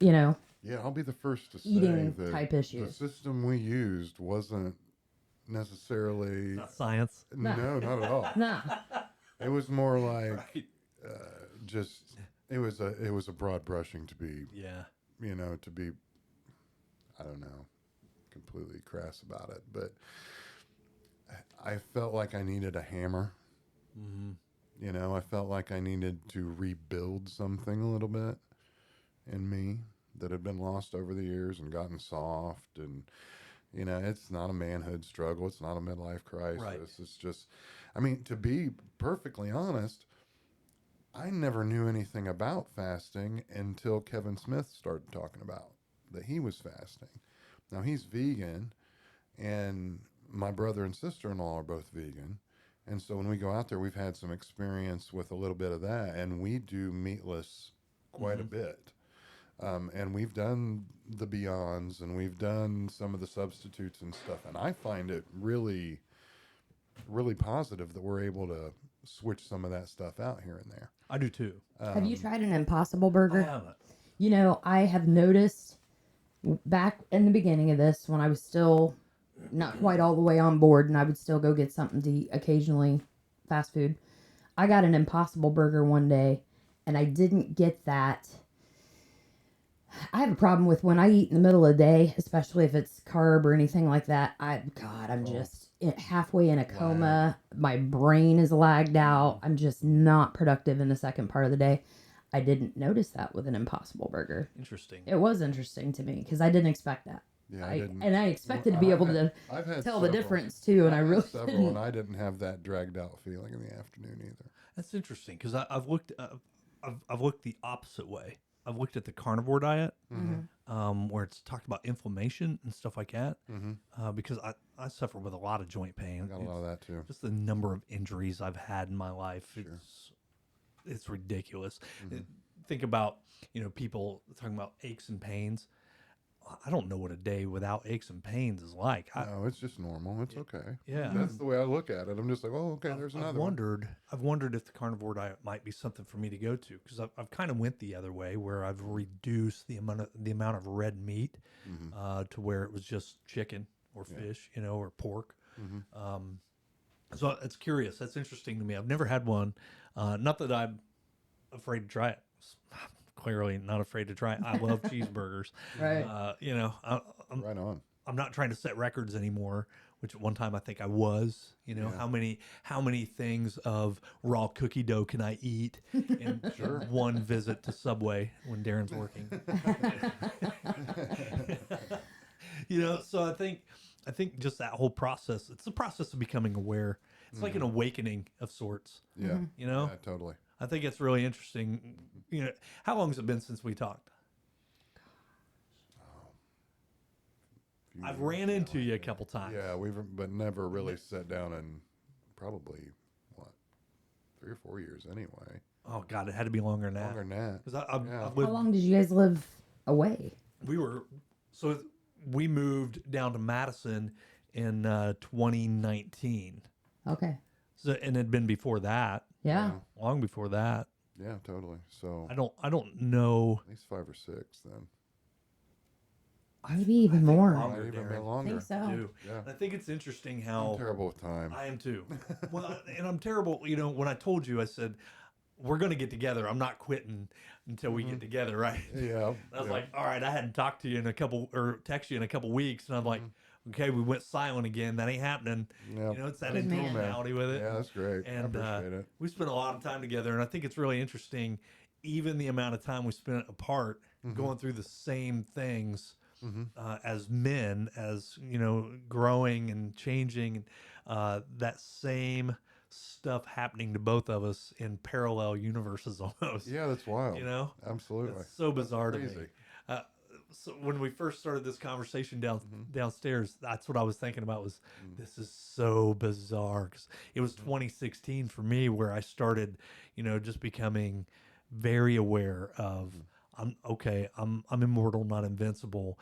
Yeah, I'll be the first to say eating that type the issues. system we used wasn't necessarily. Not science. No, not at all. Nah. It was more like Right. just it was a broad brushing to be Yeah. to be, I don't know, completely crass about it, but I felt like I needed a hammer. I felt like I needed to rebuild something a little bit in me that had been lost over the years and gotten soft. And, it's not a manhood struggle. It's not a midlife crisis. Right. It's just, to be perfectly honest, I never knew anything about fasting until Kevin Smith started talking about that he was fasting. Now, he's vegan, and my brother and sister-in-law are both vegan. And so when we go out there, we've had some experience with a little bit of that, and we do meatless quite a bit. And we've done the Beyonds, and we've done some of the substitutes and stuff, and I find it really really positive that we're able to switch some of that stuff out here and there. I do too. Have you tried an Impossible Burger? I haven't. You know, I have noticed back in the beginning of this when I was still not quite all the way on board and I would still go get something to eat occasionally, fast food. I got an Impossible Burger one day and I didn't get that. I have a problem with when I eat in the middle of the day, especially if it's carb or anything like that. I'm just halfway in a coma. My brain is lagged out. I'm just not productive in the second part of the day. I didn't notice that with an Impossible Burger. Interesting. It was interesting to me because I didn't expect that. Yeah, I didn't. And I expected to be able to I've had tell several. the difference too, and I really several, didn't. and I didn't have that dragged out feeling in the afternoon either. That's interesting because I've looked. I've looked the opposite way. I've looked at the carnivore diet, where it's talked about inflammation and stuff like that. Because I suffer with a lot of joint pain. I got a lot of that too. Just the number of injuries I've had in my life. It's ridiculous. Think about, people talking about aches and pains. I don't know what a day without aches and pains is like. No, it's just normal. It's okay. Yeah. That's the way I look at it. I'm just like, oh, okay, there's another one. I've wondered if the carnivore diet might be something for me to go to because I've kind of went the other way where I've reduced the amount of red meat to where it was just chicken or fish, or pork. So it's curious. That's interesting to me. I've never had one. Not that I'm afraid to try it. Clearly not afraid to try it. I love cheeseburgers. Right. Right on. I'm not trying to set records anymore, which at one time I think I was. How many things of raw cookie dough can I eat in one visit to Subway when Darin's working? So I think just that whole process, it's the process of becoming aware. It's like an awakening of sorts. Yeah. Yeah, totally. I think it's really interesting. How long has it been since we talked? I've ran into you a couple times. Yeah, but never really sat down in probably 3 or 4 years anyway. Oh God, it had to be longer than that. Longer than that. Because I've How lived. long did you guys live away? We moved down to Madison in 2019. Okay. So and it had been before that. Yeah. Long before that. Yeah, totally. So I don't know. at least 5 or 6 then. Maybe even more. Longer, Might even Darin. been longer. I think so. Too. Yeah. I think it's interesting how I'm terrible with time. I am too. And I'm terrible. When I told you, I said we're going to get together. I'm not quitting until we get together, right? Yeah. I was like, all right. I hadn't talked to you text you in a couple weeks, and I'm like, okay, we went silent again. That ain't happening. Yep. It's that Good man. informality with it. Yeah, that's great. I And appreciate it. we spent a lot of time together, and I think it's really interesting, even the amount of time we spent apart, going through the same things as men, as growing and changing, that same stuff happening to both of us in parallel universes almost. Yeah, that's wild. Absolutely. It's so bizarre to me. Crazy. So when we first started this conversation downstairs, that's what I was thinking about was this is so bizarre because it was 2016 for me where I started, just becoming very aware of I'm immortal, not invincible.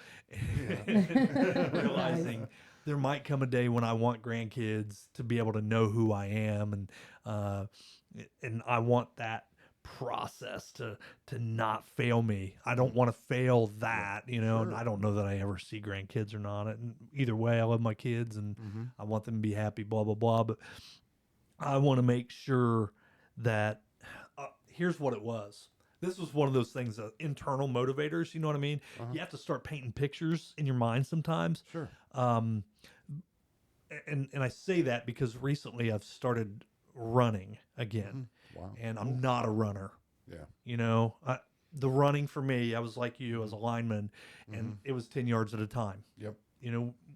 Realizing there might come a day when I want grandkids to be able to know who I am, and I want that process to not fail me. I don't want to fail that, and I don't know that I ever see grandkids or not. And either way, I love my kids and I want them to be happy, blah, blah, blah. But I want to make sure that here's what it was. This was one of those things, internal motivators, you know what I mean? You have to start painting pictures in your mind sometimes. Sure. And I say that because recently I've started running again. Wow. And I'm not a runner. Yeah. The running for me, I was like you as a lineman, and it was 10 yards at a time. Yep.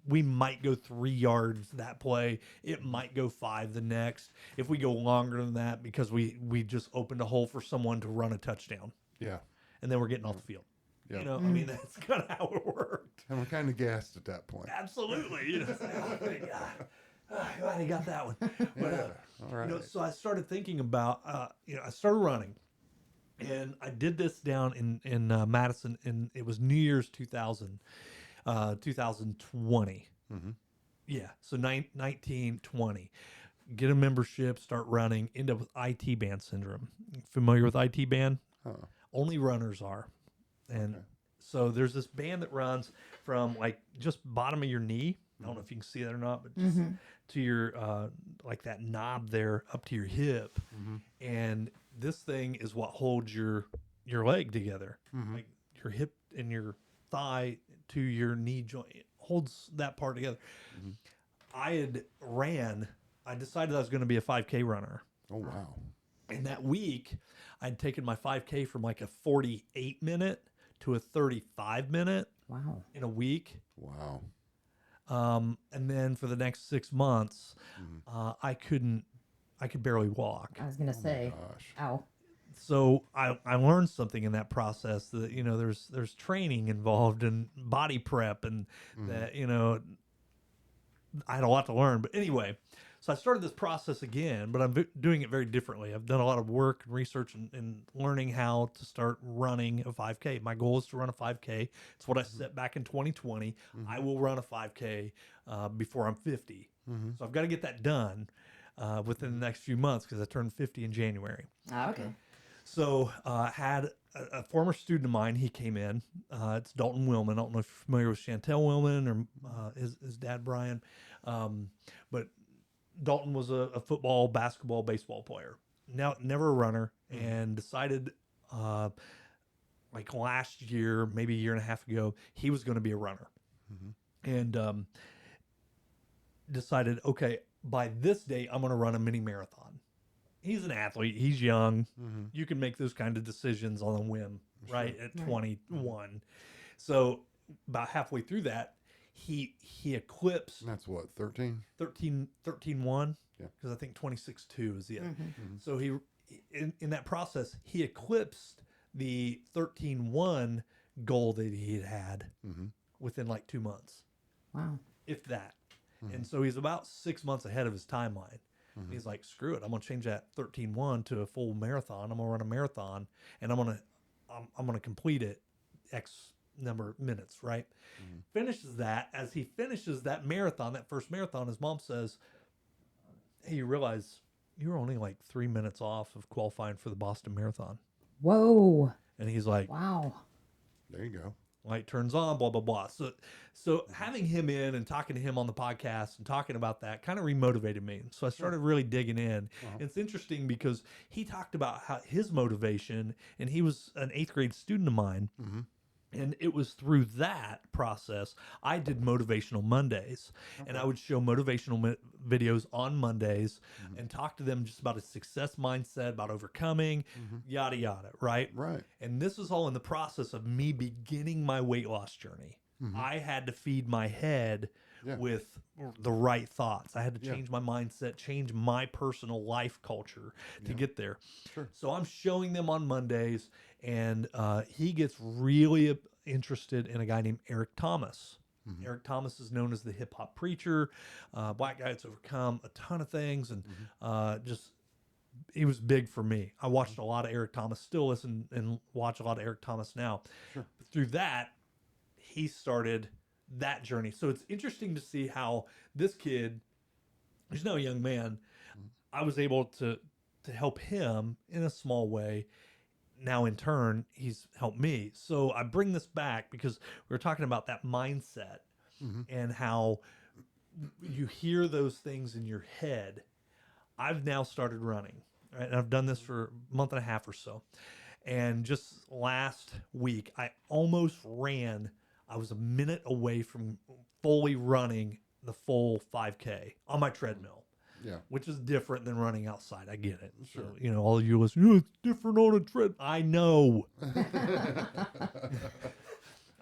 We might go 3 yards that play. It might go 5 the next. If we go longer than that, because we just opened a hole for someone to run a touchdown, Yeah. and then we're getting off the field. Yeah. I mean, that's kind of how it worked. And we're kind of gassed at that point. Absolutely. It's like, oh, thank God. Glad he got that one. But, All right. so I started thinking about, I started running, and I did this down in Madison, and it was New Year's 2020. Yeah, so 1920. get a membership, start running, end up with IT band syndrome. Familiar with IT band? Huh. Only runners are. And Okay. so there's this band that runs from like just bottom of your knee. I don't know if you can see that or not, but just to your like that knob there up to your hip. And this thing is what holds your leg together. Like your hip and your thigh to your knee joint. It holds that part together. I decided I was going to be a 5K runner. Oh, wow. And that week, I'd taken my 5K from like a 48 minute to a 35 minute Wow. in a week. Wow. And then for the next 6 months, I could barely walk. I was gonna say, Gosh. ow. So I learned something in that process that, you know, there's training involved and body prep and that, you know, I had a lot to learn. But anyway, so I started this process again, but I'm doing it very differently. I've done a lot of work and research and learning how to start running a 5K. My goal is to run a 5K. It's what I set back in 2020. I will run a 5K before I'm 50. So I've got to get that done within the next few months because I turned 50 in January. Oh, okay. So had a former student of mine. He came in. It's Dalton Willman. I don't know if you're familiar with Chantel Willman or his dad Brian, but Dalton was a football, basketball, baseball player. Now never a runner, and decided like last year, maybe a year and a half ago, he was going to be a runner, and decided, okay, by this date, I'm going to run a mini marathon. He's an athlete. He's young. You can make those kind of decisions on a whim, right? At 21. So about halfway through that, he eclipsed That's what, 13? 13-1. Yeah. Because I think 26-2 is it. So he in that process, he eclipsed the 13-1 goal that he had within like 2 months, Wow. if that. And so he's about 6 months ahead of his timeline. He's like, screw it. I'm going to change that 13-1 to a full marathon. I'm going to run a marathon, and I'm going to complete it X number of minutes, right? Finishes that. As he finishes that marathon, that first marathon, his mom says, hey, you realize you're only like 3 minutes off of qualifying for the Boston Marathon. Whoa. And he's like, Wow. There you go. light turns on, blah, blah, blah. So having him in and talking to him on the podcast and talking about that kind of remotivated me. So I started really digging in. It's interesting because he talked about how his motivation, and he was an 8th grade student of mine. And it was through that process I did Motivational Mondays. And I would show motivational videos on Mondays and talk to them just about a success mindset, about overcoming, yada, yada, right? Right. And this was all in the process of me beginning my weight loss journey. I had to feed my head with the right thoughts. I had to change my mindset, change my personal life culture to get there. Sure. So I'm showing them on Mondays, and he gets really interested in a guy named Eric Thomas. Eric Thomas is known as the hip hop preacher, black guy that's overcome a ton of things, and he was big for me. I watched a lot of Eric Thomas, still listen and watch a lot of Eric Thomas now. But through that, he started that journey. So it's interesting to see how this kid, who's now a young man, I was able to help him in a small way. Now in turn, he's helped me. So I bring this back because we were talking about that mindset and how you hear those things in your head. I've now started running, right? And I've done this for a month and a half or so. And just last week, I almost ran. I was a minute away from fully running the full 5K on my treadmill. Yeah. Which is different than running outside. I get it. Sure. So, you know, all of you listen, it's different on a tread. I know.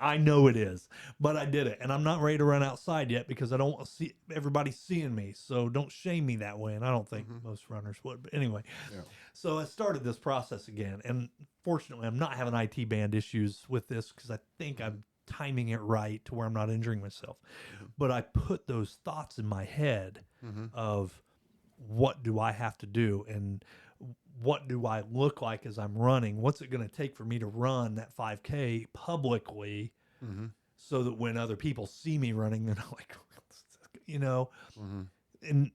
I know it is. But I did it. And I'm not ready to run outside yet because I don't want to see everybody seeing me. So don't shame me that way. And I don't think most runners would. But anyway. Yeah. So I started this process again. And fortunately, I'm not having IT band issues with this because I think I'm timing it right to where I'm not injuring myself. But I put those thoughts in my head of what do I have to do and what do I look like as I'm running? What's it going to take for me to run that 5K publicly so that when other people see me running, they're not like, you know, and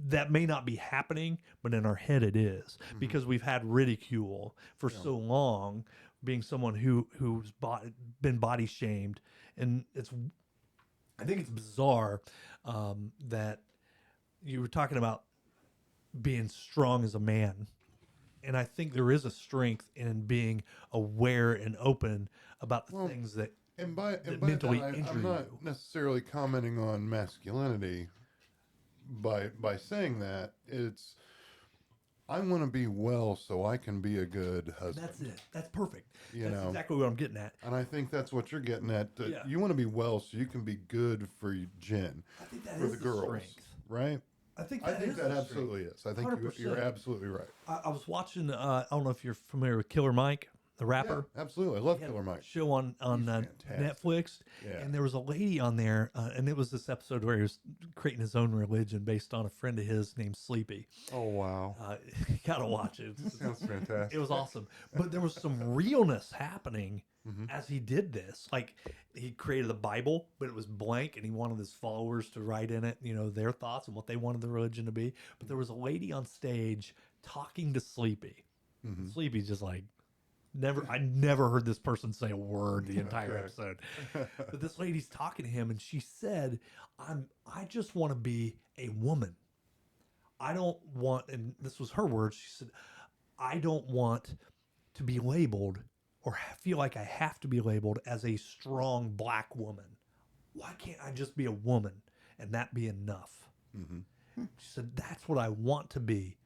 that may not be happening, but in our head it is, because we've had ridicule for so long, being someone who's been body shamed. And I think it's bizarre that you were talking about being strong as a man. And I think there is a strength in being aware and open about the things that And by mentally that, injure I'm not you. necessarily commenting on masculinity by saying that. It's I want to be well so I can be a good husband. That's it. That's perfect. You That's know? exactly what I'm getting at. And I think that's what you're getting at. That Yeah. You want to be well so you can be good for Jen, I think that for is the girls, strength. right? I think I that think is that the absolutely strength. is. I think you're 100%. absolutely right. I was watching. I don't know if you're familiar with Killer Mike, the rapper. Yeah, absolutely. I love He had Killer a Mike. show on He's fantastic. Netflix, Yeah. and there was a lady on there, and it was this episode where he was creating his own religion based on a friend of his named Sleepy. Oh wow, You gotta watch it. sounds fantastic. It was awesome, but there was some realness happening as he did this. Like, he created the Bible, but it was blank, and he wanted his followers to write in it, their thoughts and what they wanted the religion to be. But there was a lady on stage talking to Sleepy. Sleepy's just like, I never heard this person say a word the entire episode. But this lady's talking to him, and she said, I just want to be a woman. I don't want, and this was her words, she said, I don't want to be labeled or feel like I have to be labeled as a strong black woman. Why can't I just be a woman and that be enough? She said, that's what I want to be,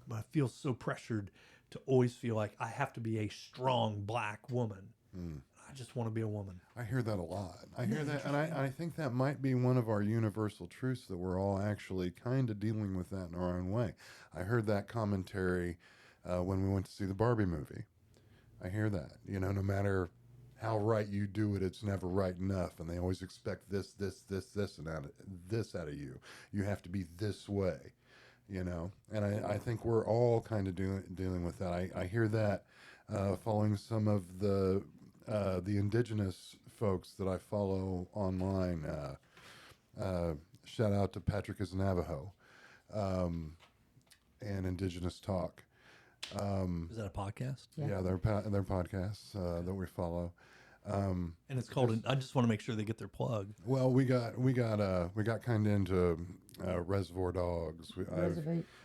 but I feel so pressured to always feel like I have to be a strong black woman. I just want to be a woman. I hear that a lot. I hear that, and I think that might be one of our universal truths, that we're all actually kind of dealing with that in our own way. I heard that commentary when we went to see the Barbie movie. I hear that. No matter how right you do it, it's never right enough, and they always expect this, and this out of you. You have to be this way. And I think we're all kind of dealing with that. I hear that following some of the indigenous folks that I follow online. Shout out to Patrick is Navajo and Indigenous Talk. Is that a podcast? Yeah, they're podcasts that we follow. And it's called. I just want to make sure they get their plug. Well, we got kind of into Reservoir Dogs,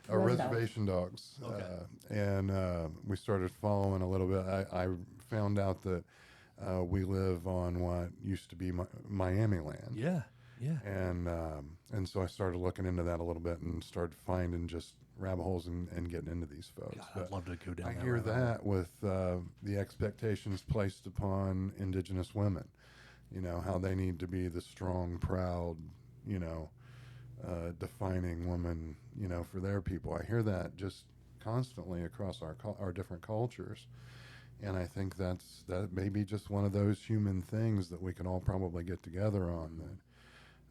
Reservation Dogs, Okay. and we started following a little bit. I found out that we live on what used to be Miami land. Yeah. And so I started looking into that a little bit and started finding just rabbit holes and getting into these folks. God, I'd love to go down. I that hear rabbit hole. that with the expectations placed upon Indigenous women, how they need to be the strong, proud, defining woman, for their people. I hear that just constantly across our different cultures. And I think that may be just one of those human things that we can all probably get together on,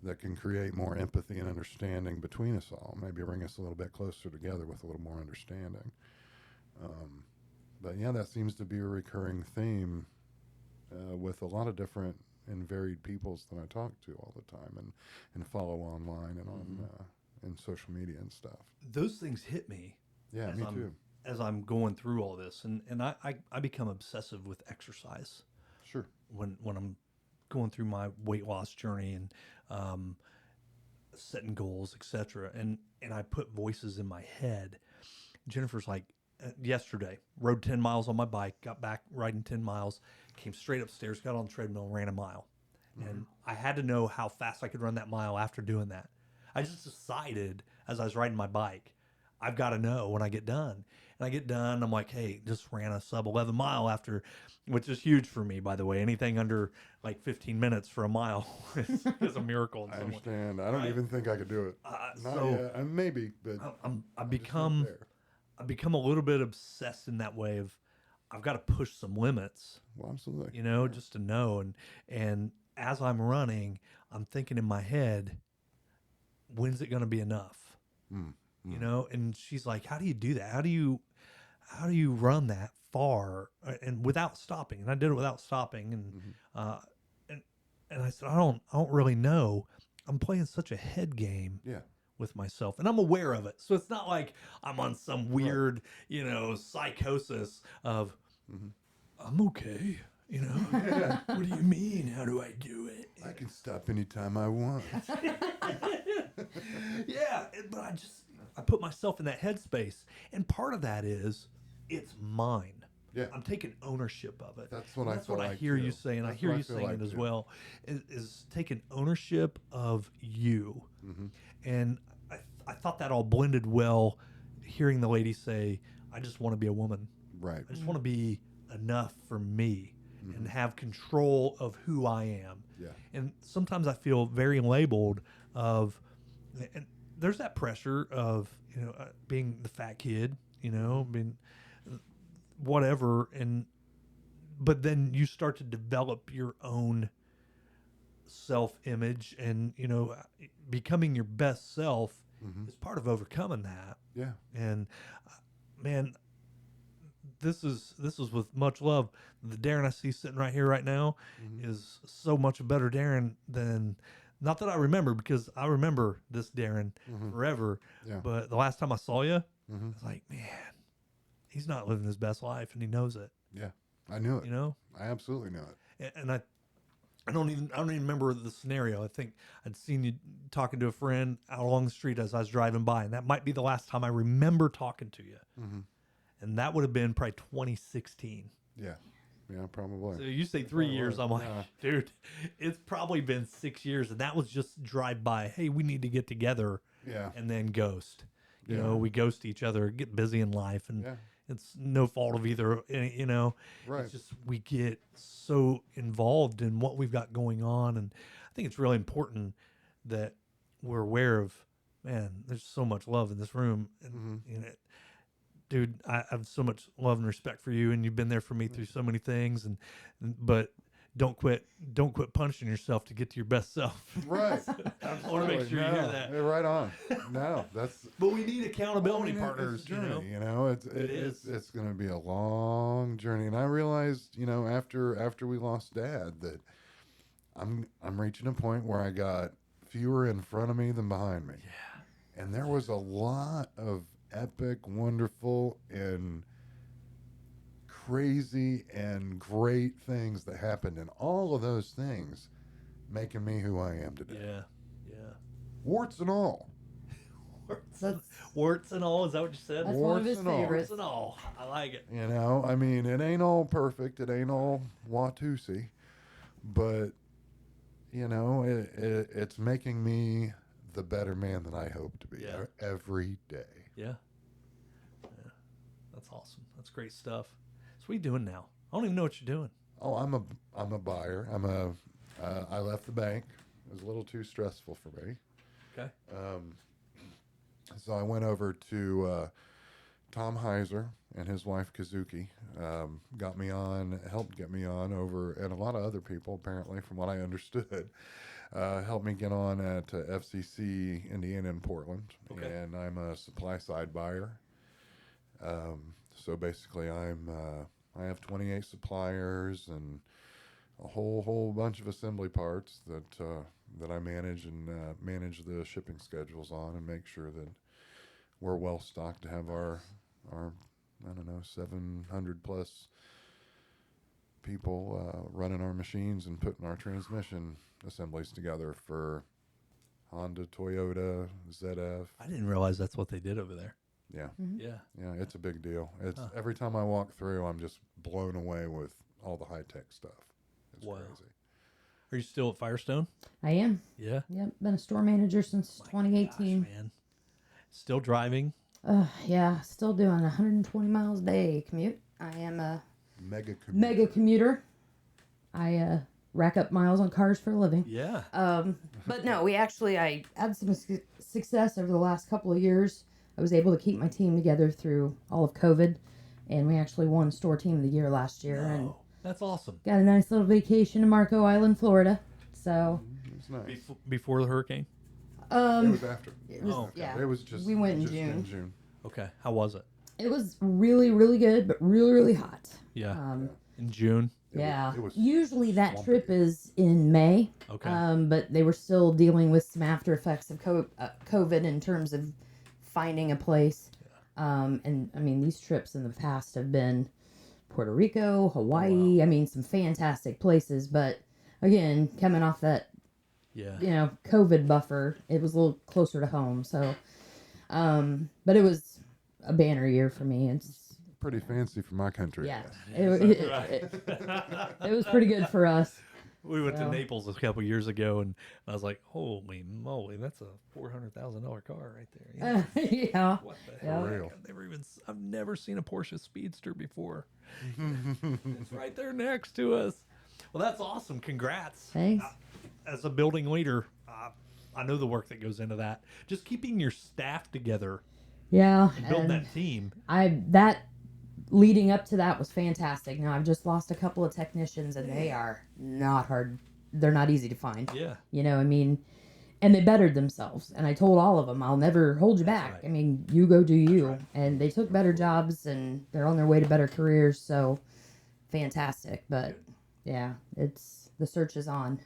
that can create more empathy and understanding between us all. Maybe bring us a little bit closer together with a little more understanding. But yeah, that seems to be a recurring theme with a lot of different and varied peoples that I talk to all the time and follow online and on in social media and stuff. Those things hit me. Yeah, me too. As I'm going through all this, and I become obsessive with exercise. Sure. When I'm going through my weight loss journey and setting goals, etc. And I put voices in my head. Jennifer's like, yesterday, rode 10 miles on my bike, got back riding 10 miles, came straight upstairs, got on the treadmill, ran a mile. And I had to know how fast I could run that mile after doing that. I just decided as I was riding my bike, I've got to know when I get done. And I get done, I'm like, hey, just ran a sub 11 mile after, which is huge for me, by the way. Anything under like 15 minutes for a mile is a miracle. I understand. I don't even think I could do it. Not so yet. Maybe, but I become a little bit obsessed in that way of I've got to push some limits. Well, absolutely. Just to know. And as I'm running, I'm thinking in my head, when's it going to be enough? And she's like, how do you do that? How do you run that far and without stopping? And I did it without stopping. And I said, I don't really know. I'm playing such a head game. Yeah. with myself, and I'm aware of it. So it's not like I'm on some weird, psychosis of I'm okay. What do you mean? How do I do it? I can stop anytime I want. Yeah, but I put myself in that headspace, and part of that is it's mine. Yeah. I'm taking ownership of it. That's what I feel like, hear too. you saying. I That's hear what I you feel saying like, it as too. well. Is taking ownership of you, and I thought that all blended well. Hearing the lady say, "I just want to be a woman. Right. I just want to be enough for me." And have control of who I am. Yeah. And sometimes I feel very labeled and there's that pressure of, being the fat kid, being whatever. But then you start to develop your own self-image and, becoming your best self is part of overcoming that. Yeah. And man, this is with much love. The Darin I see sitting right here right now is so much a better Darin than, not that I remember, because I remember this Darin forever. Yeah. But the last time I saw you, I was like, man, he's not living his best life, and he knows it. Yeah. I knew it. I absolutely knew it. And I don't even remember the scenario. I think I'd seen you talking to a friend out along the street as I was driving by, and that might be the last time I remember talking to you. And that would have been probably 2016. Yeah. Yeah, probably. So you say 3 years. I'm like, dude, it's probably been 6 years. And that was just drive by. Hey, we need to get together. Yeah. And then ghost. You Yeah. know, we ghost each other, get busy in life. And it's no fault of either, Right. It's just we get so involved in what we've got going on. And I think it's really important that we're aware of, man, there's so much love in this room. And, dude, I have so much love and respect for you, and you've been there for me through so many things. But don't quit punishing yourself to get to your best self. Right. I want to make sure you hear that. Yeah, right on. No, that's. But we need accountability partners. partners. It's a journey, is. It's going to be a long journey, and I realized, after we lost Dad, that I'm reaching a point where I got fewer in front of me than behind me. Yeah. And there was a lot of epic, wonderful, and crazy and great things that happened, and all of those things making me who I am today. Yeah. Warts and all. Warts and all, is that what you said? That's one of his Warts and all. favorites. Warts and all. I like it. I mean, it ain't all perfect. It ain't all Watusi, but it's making me the better man that I hope to be every day. Yeah. That's awesome. That's great stuff. So what are you doing now? I don't even know what you're doing. Oh, I'm a buyer. I left the bank. It was a little too stressful for me. Okay. So I went over to Tom Heiser and his wife Kazuki. Helped get me on over, and a lot of other people apparently, from what I understood, helped me get on at FCC Indiana in Portland. Okay. And I'm a supply side buyer. So basically, I have 28 suppliers and a whole bunch of assembly parts that I manage and manage the shipping schedules on, and make sure that we're well stocked to have our 700 plus people running our machines and putting our transmission assemblies together for Honda, Toyota, ZF. I didn't realize that's what they did over there. Yeah. Yeah. Yeah, it's a big deal. Every time I walk through, I'm just blown away with all the high tech stuff. It's crazy. Are you still at Firestone? I am. Yeah. Yep. Been a store manager since 2018. Gosh, man. Still driving? Yeah. Still doing 120 miles a day commute. I am a mega commuter. I rack up miles on cars for a living. Yeah. But no, I had some success over the last couple of years. I was able to keep my team together through all of COVID, and we actually won Store Team of the Year last year. And that's awesome. got a nice little vacation to Marco Island, Florida. So it's nice. Before the hurricane? It was after. It was, yeah. It was just. We went just in June. Okay. How was it? It was really, really good, but really, really hot. Yeah. In June? It was Usually that swampy. trip is in May. Okay. But they were still dealing with some after effects of COVID in terms of finding a place. And I mean, these trips in the past have been Puerto Rico, Hawaii. Wow. I mean, some fantastic places. But again, coming off that, Yeah. COVID buffer, it was a little closer to home. So, but it was a banner year for me. It's Pretty fancy for my country. yeah, I guess. it was pretty good for us. We went to So- Naples a couple years ago, and I was like, "Holy moly, that's a $400,000 car right there!" You know? Yeah. What the Yeah. hell? For real. I've never seen a Porsche Speedster before. It's right there next to us. Well, that's awesome. Congrats. Thanks. As a building leader, I know the work that goes into that. Just keeping your staff together Yeah. and building that team. That leading up to that was fantastic. Now I've just lost a couple of technicians and they are not hard. They're not easy to find. Yeah. You know, I mean, and they bettered themselves. And I told all of them, I'll never hold you That's back. right. I mean, you go do you. right. And they took better jobs and they're on their way to better careers. So fantastic. But yeah, the search is on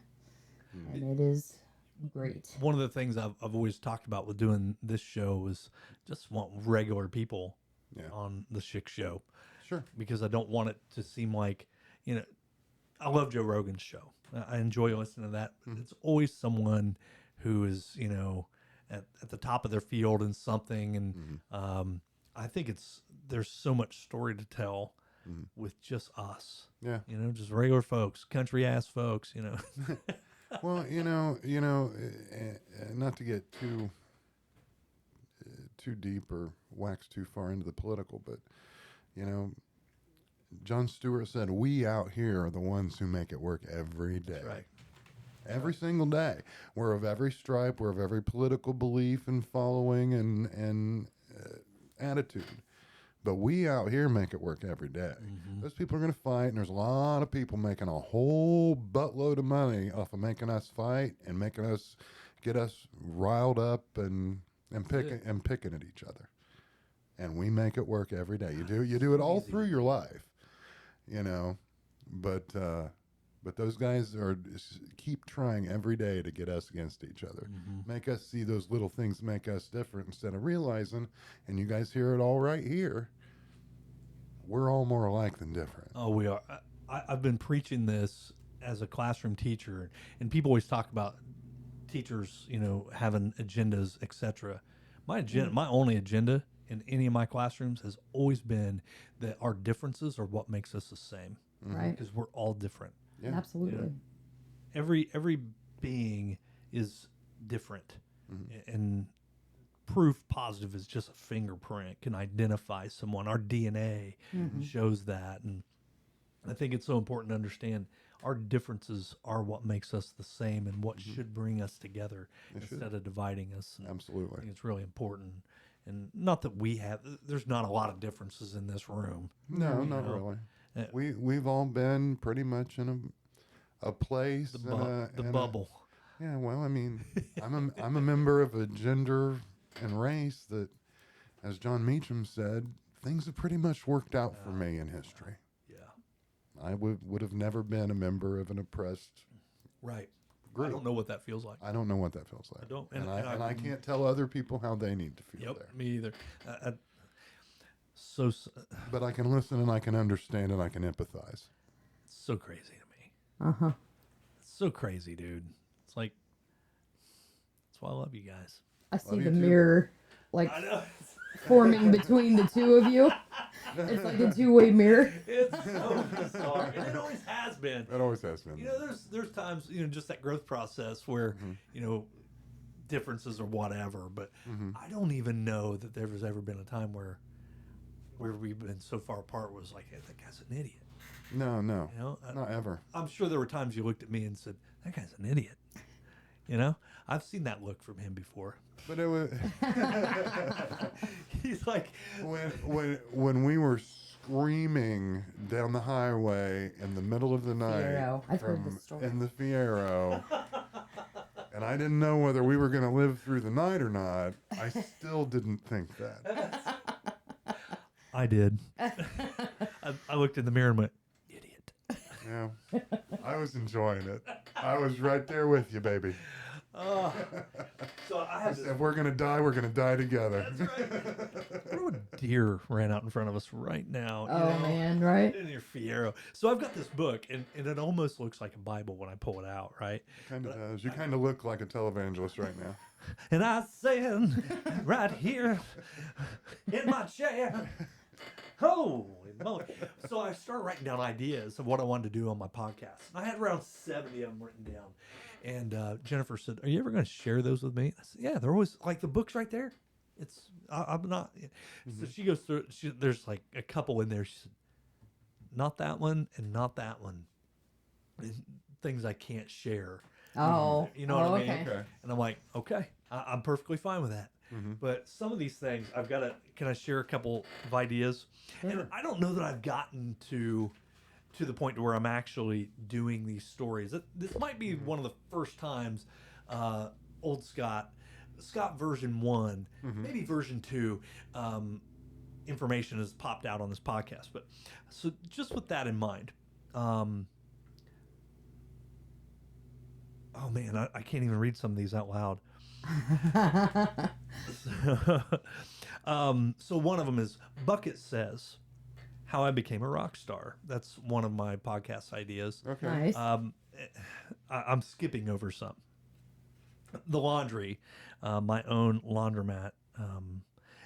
and it is great. One of the things I've always talked about with doing this show is just want regular people Yeah. on the Chick Show, Sure. because I don't want it to seem like, I love Joe Rogan's show. I enjoy listening to that. Mhm. It's always someone who is, at the top of their field in something. And I think there's so much story to tell Mhm. with just us, Yeah. just regular folks, country ass folks, Well, not to get too deep or wax too far into the political, but John Stewart said, "We out here are the ones who make it work every day." That's right. Every single day. We're of every stripe. We're of every political belief and following and attitude. But we out here make it work every day. Mhm. Those people are going to fight, and there's a lot of people making a whole buttload of money off of making us fight and making us get us riled up and picking at each other. And we make it work every day. You do it all Easy. through your life, But those guys keep trying every day to get us against each other. Mhm. Make us see those little things make us different instead of realizing, and you guys hear it all right here, we're all more alike than different. Oh, we are. I've been preaching this as a classroom teacher, and people always talk about teachers, having agendas, etc. My agenda, my only agenda in any of my classrooms has always been that our differences are what makes us the same, Right. because we're all different. Yeah. Absolutely. Every being is different, Mhm. and proof positive is just a fingerprint can identify someone. Our DNA Mhm. shows that, and I think it's so important to understand our differences are what makes us the same and what should bring us together It should. instead of dividing us. And I Absolutely. think it's really important. And not that there's not a lot of differences in this room. No, No. not No. really. Uh, We've all been pretty much in a place. The, and the and bubble. Yeah, well, I mean, I'm a member of a gender and race that, as John Meacham said, things have pretty much worked out for me in history. Yeah. I would have never been a member of an oppressed Right. group. I don't know what that feels like. I don't know what that feels like. I don't- and and I can't tell other people how they need to feel Yep. there. Me either. But I can listen and I can understand and I can empathize. So crazy to me. Uh-huh. It's so crazy, dude. It's like, that's why I love you guys. I see you the too. mirror like I know. forming between the two of you. It's like a two-way mirror. It's so bizarre. And it always has been. It always has been. There's times, just that growth process where, differences or whatever, but I don't even know that there has ever been a time where we've been so far apart was like, hey, that guy's an idiot. No, Not ever. I'm sure there were times you looked at me and said, that guy's an idiot. I've seen that look from him before. But it was He's like, when we were screaming down the highway in the middle of the night Fiero. I've heard this story. in the Fiero, and I didn't know whether we were going to live through the night or not. I still didn't think that. I did. I looked in the mirror and went, idiot. Yeah. I was enjoying it. I was right there with you, baby. So I I have this. said, we're going to die together. That's right. What if a deer ran out in front of us right now? Oh, man, right? In your Fiero. So I've got this book, and it almost looks like a Bible when I pull it out, right? Kind of does. You kind of look like a televangelist right now. And I stand right here in my chair. Holy moly. So I started writing down ideas of what I wanted to do on my podcast. I had around 70 of them written down. And Jennifer said, "Are you ever going to share those with me?" I said, "Yeah, they're always like the book's right there. I'm not." So she goes through. There's like a couple in there. She said, "Not that one, and not that one. And things I can't share." Oh, You know what I mean? okay. And I'm like, okay, I'm perfectly fine with that. But some of these things, I've got to. Can I share a couple of ideas? And I don't know that I've gotten to the point to where I'm actually doing these stories. This might be one of the first times old Scott version 1, maybe version 2, information has popped out on this podcast. But so just with that in mind, oh man, I can't even read some of these out loud. So one of them is Bucket Says How I Became a Rock Star. That's one of my podcast ideas. Okay. Nice. I'm skipping over some. The laundry, my own laundromat,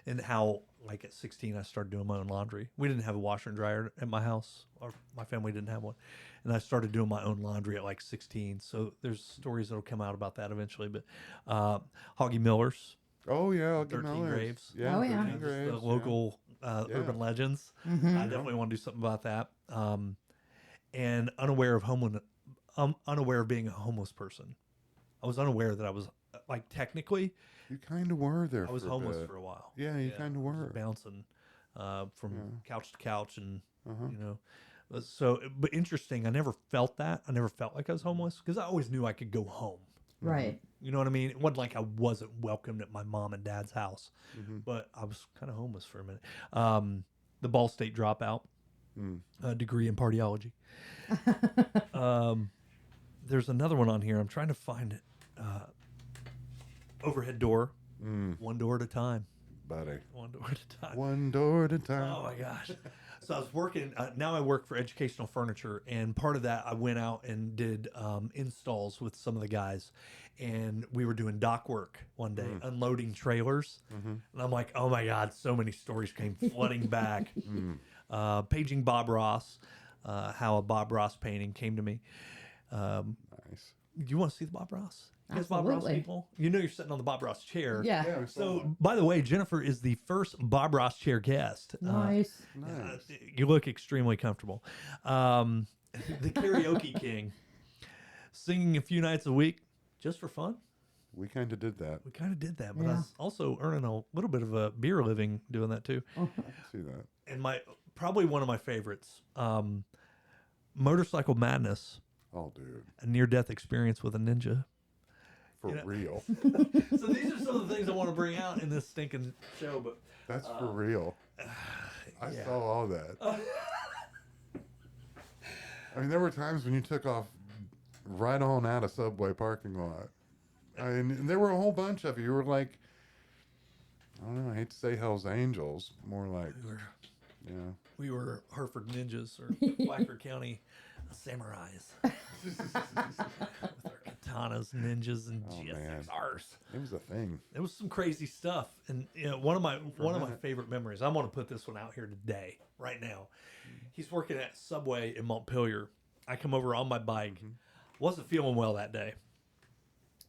and how, like, at 16, I started doing my own laundry. We didn't have a washer and dryer at my house, or my family didn't have one. And I started doing my own laundry at like 16. So there's stories that'll come out about that eventually. But Hoggy Miller's, Oh, yeah. I'll 13 Graves. Yeah, Oh, yeah. 13 just Graves. the local urban legends. I definitely want to do something about that. And unaware of being a homeless person. I was unaware that I was, like, technically, You kind of were there I was for a homeless bit. for a while. Yeah, you kind of I was were. bouncing from couch to couch, and Uh-huh. you know. So, but interesting. I never felt that. I never felt like I was homeless because I always knew I could go home. Right. You know what I mean? It wasn't like I wasn't welcomed at my mom and dad's house, but I was kind of homeless for a minute. The Ball State dropout, degree in partyology. There's another one on here. I'm trying to find it. Overhead door, one door at a time. Buddy. One door at a time. One door at a time. Oh my gosh. So I was working, now I work for Educational Furniture, and part of that I went out and did installs with some of the guys, and we were doing dock work one day, unloading trailers, and I'm like, oh my God, so many stories came flooding back. Paging Bob Ross, how a Bob Ross painting came to me. Nice. Do you want to see the Bob Ross? You guys Bob Ross Absolutely. people? You know you're sitting on the Bob Ross chair. Yeah. Yeah, we saw So, that. by the way, Jennifer is the first Bob Ross chair guest. Nice. Nice. You look extremely comfortable. The Karaoke King, singing a few nights a week just for fun. We kind of did that. We kind of did that, but I Yeah. was also earning a little bit of a beer living doing that too. I can see that. And probably one of my favorites, Motorcycle Madness, Oh, dude. a near-death experience with a ninja. For You know- real. So these are some of the things I want to bring out in this stinking show, but That's for real. I yeah. saw all that. I mean, there were times when you took off right on out of Subway parking lot. I mean, there were a whole bunch of you. You were like, I don't know, I hate to say Hell's Angels. More like, yeah. we were Hereford Ninjas or Blackford County Samurais with our katanas, ninjas, and Oh, man. GSXRs. It was a thing. It was some crazy stuff, and you know, one of my favorite memories. I want to put this one out here today, right now. He's working at Subway in Montpelier. I come over on my bike. Wasn't feeling well that day.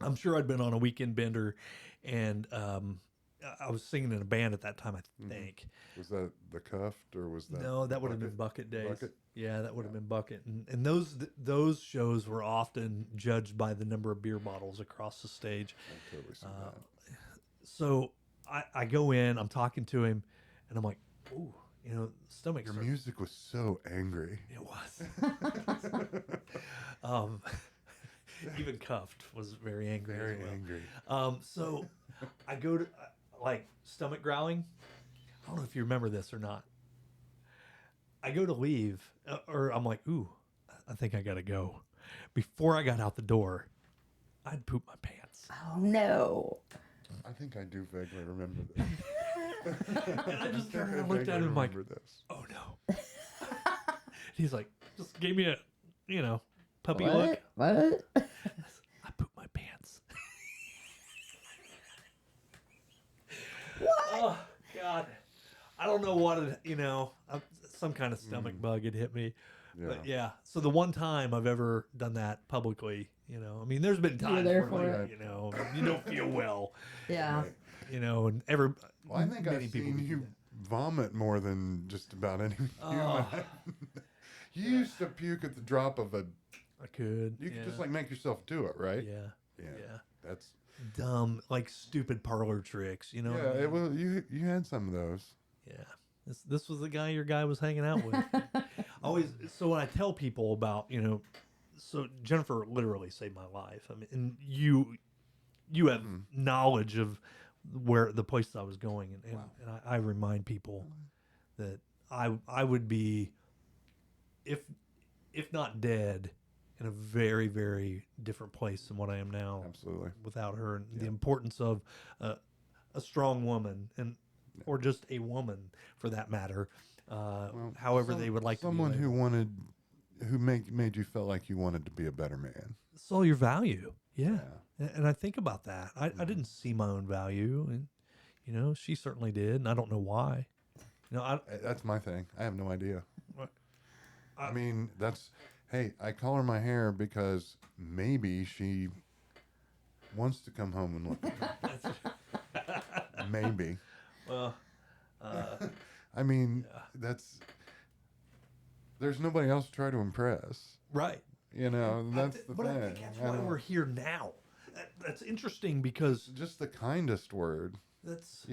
I'm sure I'd been on a weekend bender, and I was singing in a band at that time, I think. Was that the Cuffed or was that? No, that would have been Bucket days. Bucket? Yeah, that would have been Bucket, and those shows were often judged by the number of beer bottles across the stage. I totally see that. So I go in, I'm talking to him, and I'm like, ooh, you know, stomach. Your starts- music was so angry. It was. Even Cuffed was very angry. Very as well. angry. So I go to like stomach growling. I don't know if you remember this or not. I go to leave, or I'm like, ooh, I think I gotta go. Before I got out the door, I'd pooped my pants. Oh no. I think I do vaguely remember this. And I just turned and I looked at him like, remember this. oh no. He's like, just gave me a, puppy look. What? I pooped my pants. What? Oh, God. I don't know what, some kind of stomach bug had hit me. Yeah. But yeah, so the one time I've ever done that publicly, I mean, there's been times there where, for like, you don't feel well, Yeah. Right. and Well, I think many I've people seen do you that. vomit more than just about any human. Oh. You used to puke at the drop of a. I could. You could just like make yourself do it, right? Yeah. Yeah. That's. Dumb, like stupid parlor tricks, what I Yeah. mean? It was you had some of those. Yeah. This was the guy your guy was hanging out with. So when I tell people about, so Jennifer literally saved my life. I mean, and you have knowledge of where the places I was going, and I remind people that I would be, if not dead, in a very, very different place than what I am now. Absolutely. Without her, and the importance of a strong woman, or just a woman for that matter. However they would like someone to be who made you feel like you wanted to be a better man. saw your value. Yeah. And I think about that. I didn't see my own value, and she certainly did, and I don't know why. That's my thing. I have no idea. What? I mean, hey, I color my hair because maybe she wants to come home and look at me. Maybe. Well, I mean, there's nobody else to try to impress. right. That's the but thing. I think that's why we're here now. That's interesting because Just the kindest word, that's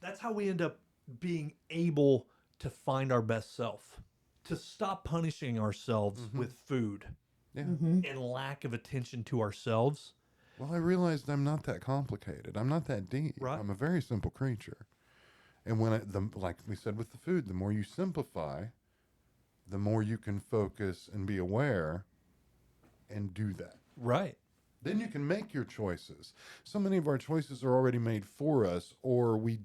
that's how we end up being able to find our best self, to stop punishing ourselves with food Yeah. and lack of attention to ourselves. Well, I realized I'm not that complicated. I'm not that deep. Right. I'm a very simple creature. And like we said with the food, the more you simplify, the more you can focus and be aware and do that. Right. Then you can make your choices. So many of our choices are already made for us, or we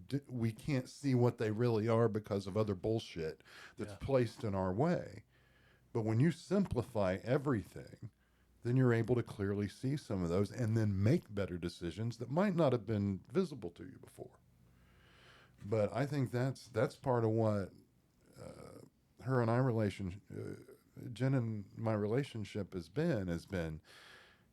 can't see what they really are because of other bullshit that's placed in our way. But when you simplify everything, then you're able to clearly see some of those and then make better decisions that might not have been visible to you before. But I think that's part of what her and Jen and my relationship has been.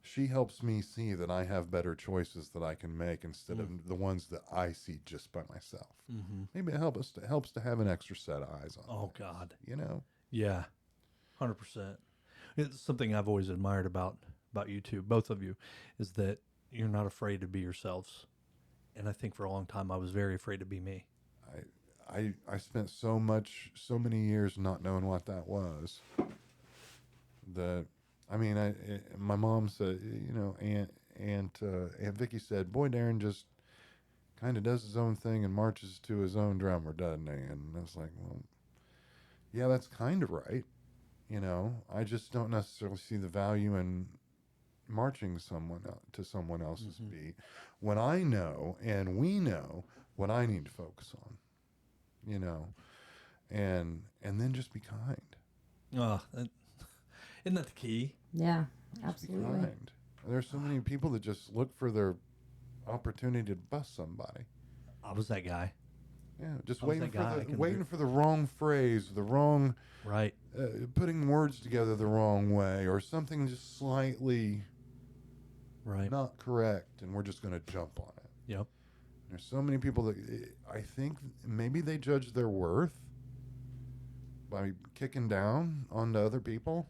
She helps me see that I have better choices that I can make instead of the ones that I see just by myself. Mm-hmm. Maybe it helps to have an extra set of eyes on. Oh, things, God. Yeah. 100%. It's something I've always admired about you two, both of you, is that you're not afraid to be yourselves. And I think for a long time I was very afraid to be me. I spent so many years not knowing what that was. My mom said, Aunt Vicky said, boy, Darin just kind of does his own thing and marches to his own drummer, doesn't he? And I was like, well, yeah, that's kind of right. I just don't necessarily see the value in marching to someone else's beat when I know and we know what I need to focus on, and then just be kind. Isn't that the key? Yeah, Just absolutely. be kind. There's so many people that just look for their opportunity to bust somebody. I was that guy. Yeah, just I was waiting that guy. I can waiting for the wrong phrase, the wrong Right. putting words together the wrong way, or something just slightly Right. not correct, and we're just going to jump on it. Yep. There's so many people that I think maybe they judge their worth by kicking down onto other people.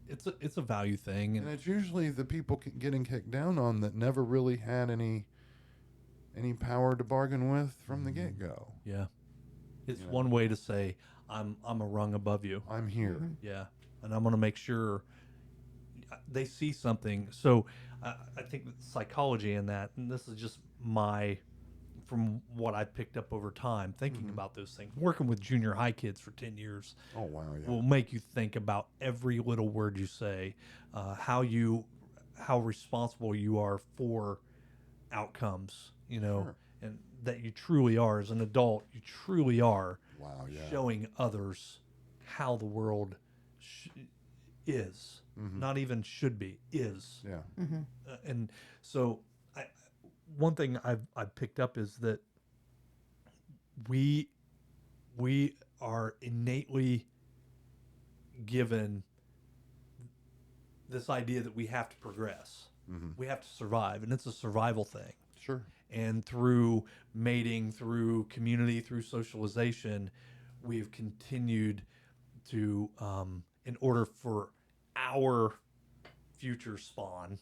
It's a value thing, And it's usually the people getting kicked down on that never really had any power to bargain with from the get-go. yeah, it's one way to say I'm a rung above you. I'm here. Yeah, and I'm gonna make sure they see something. So I think psychology in that, and this is just my from what I picked up over time, thinking about those things, working with junior high kids for 10 years Oh, wow. Yeah. will make you think about every little word you say, how responsible you are for outcomes, Sure. and that you truly are as an adult, you truly are Wow. Yeah. showing others how the world is, not even should be, is. Yeah. And so one thing I've picked up is that we are innately given this idea that we have to progress. We have to survive, and it's a survival thing. Sure. And through mating, through community, through socialization, we've continued to, in order for our future spawn,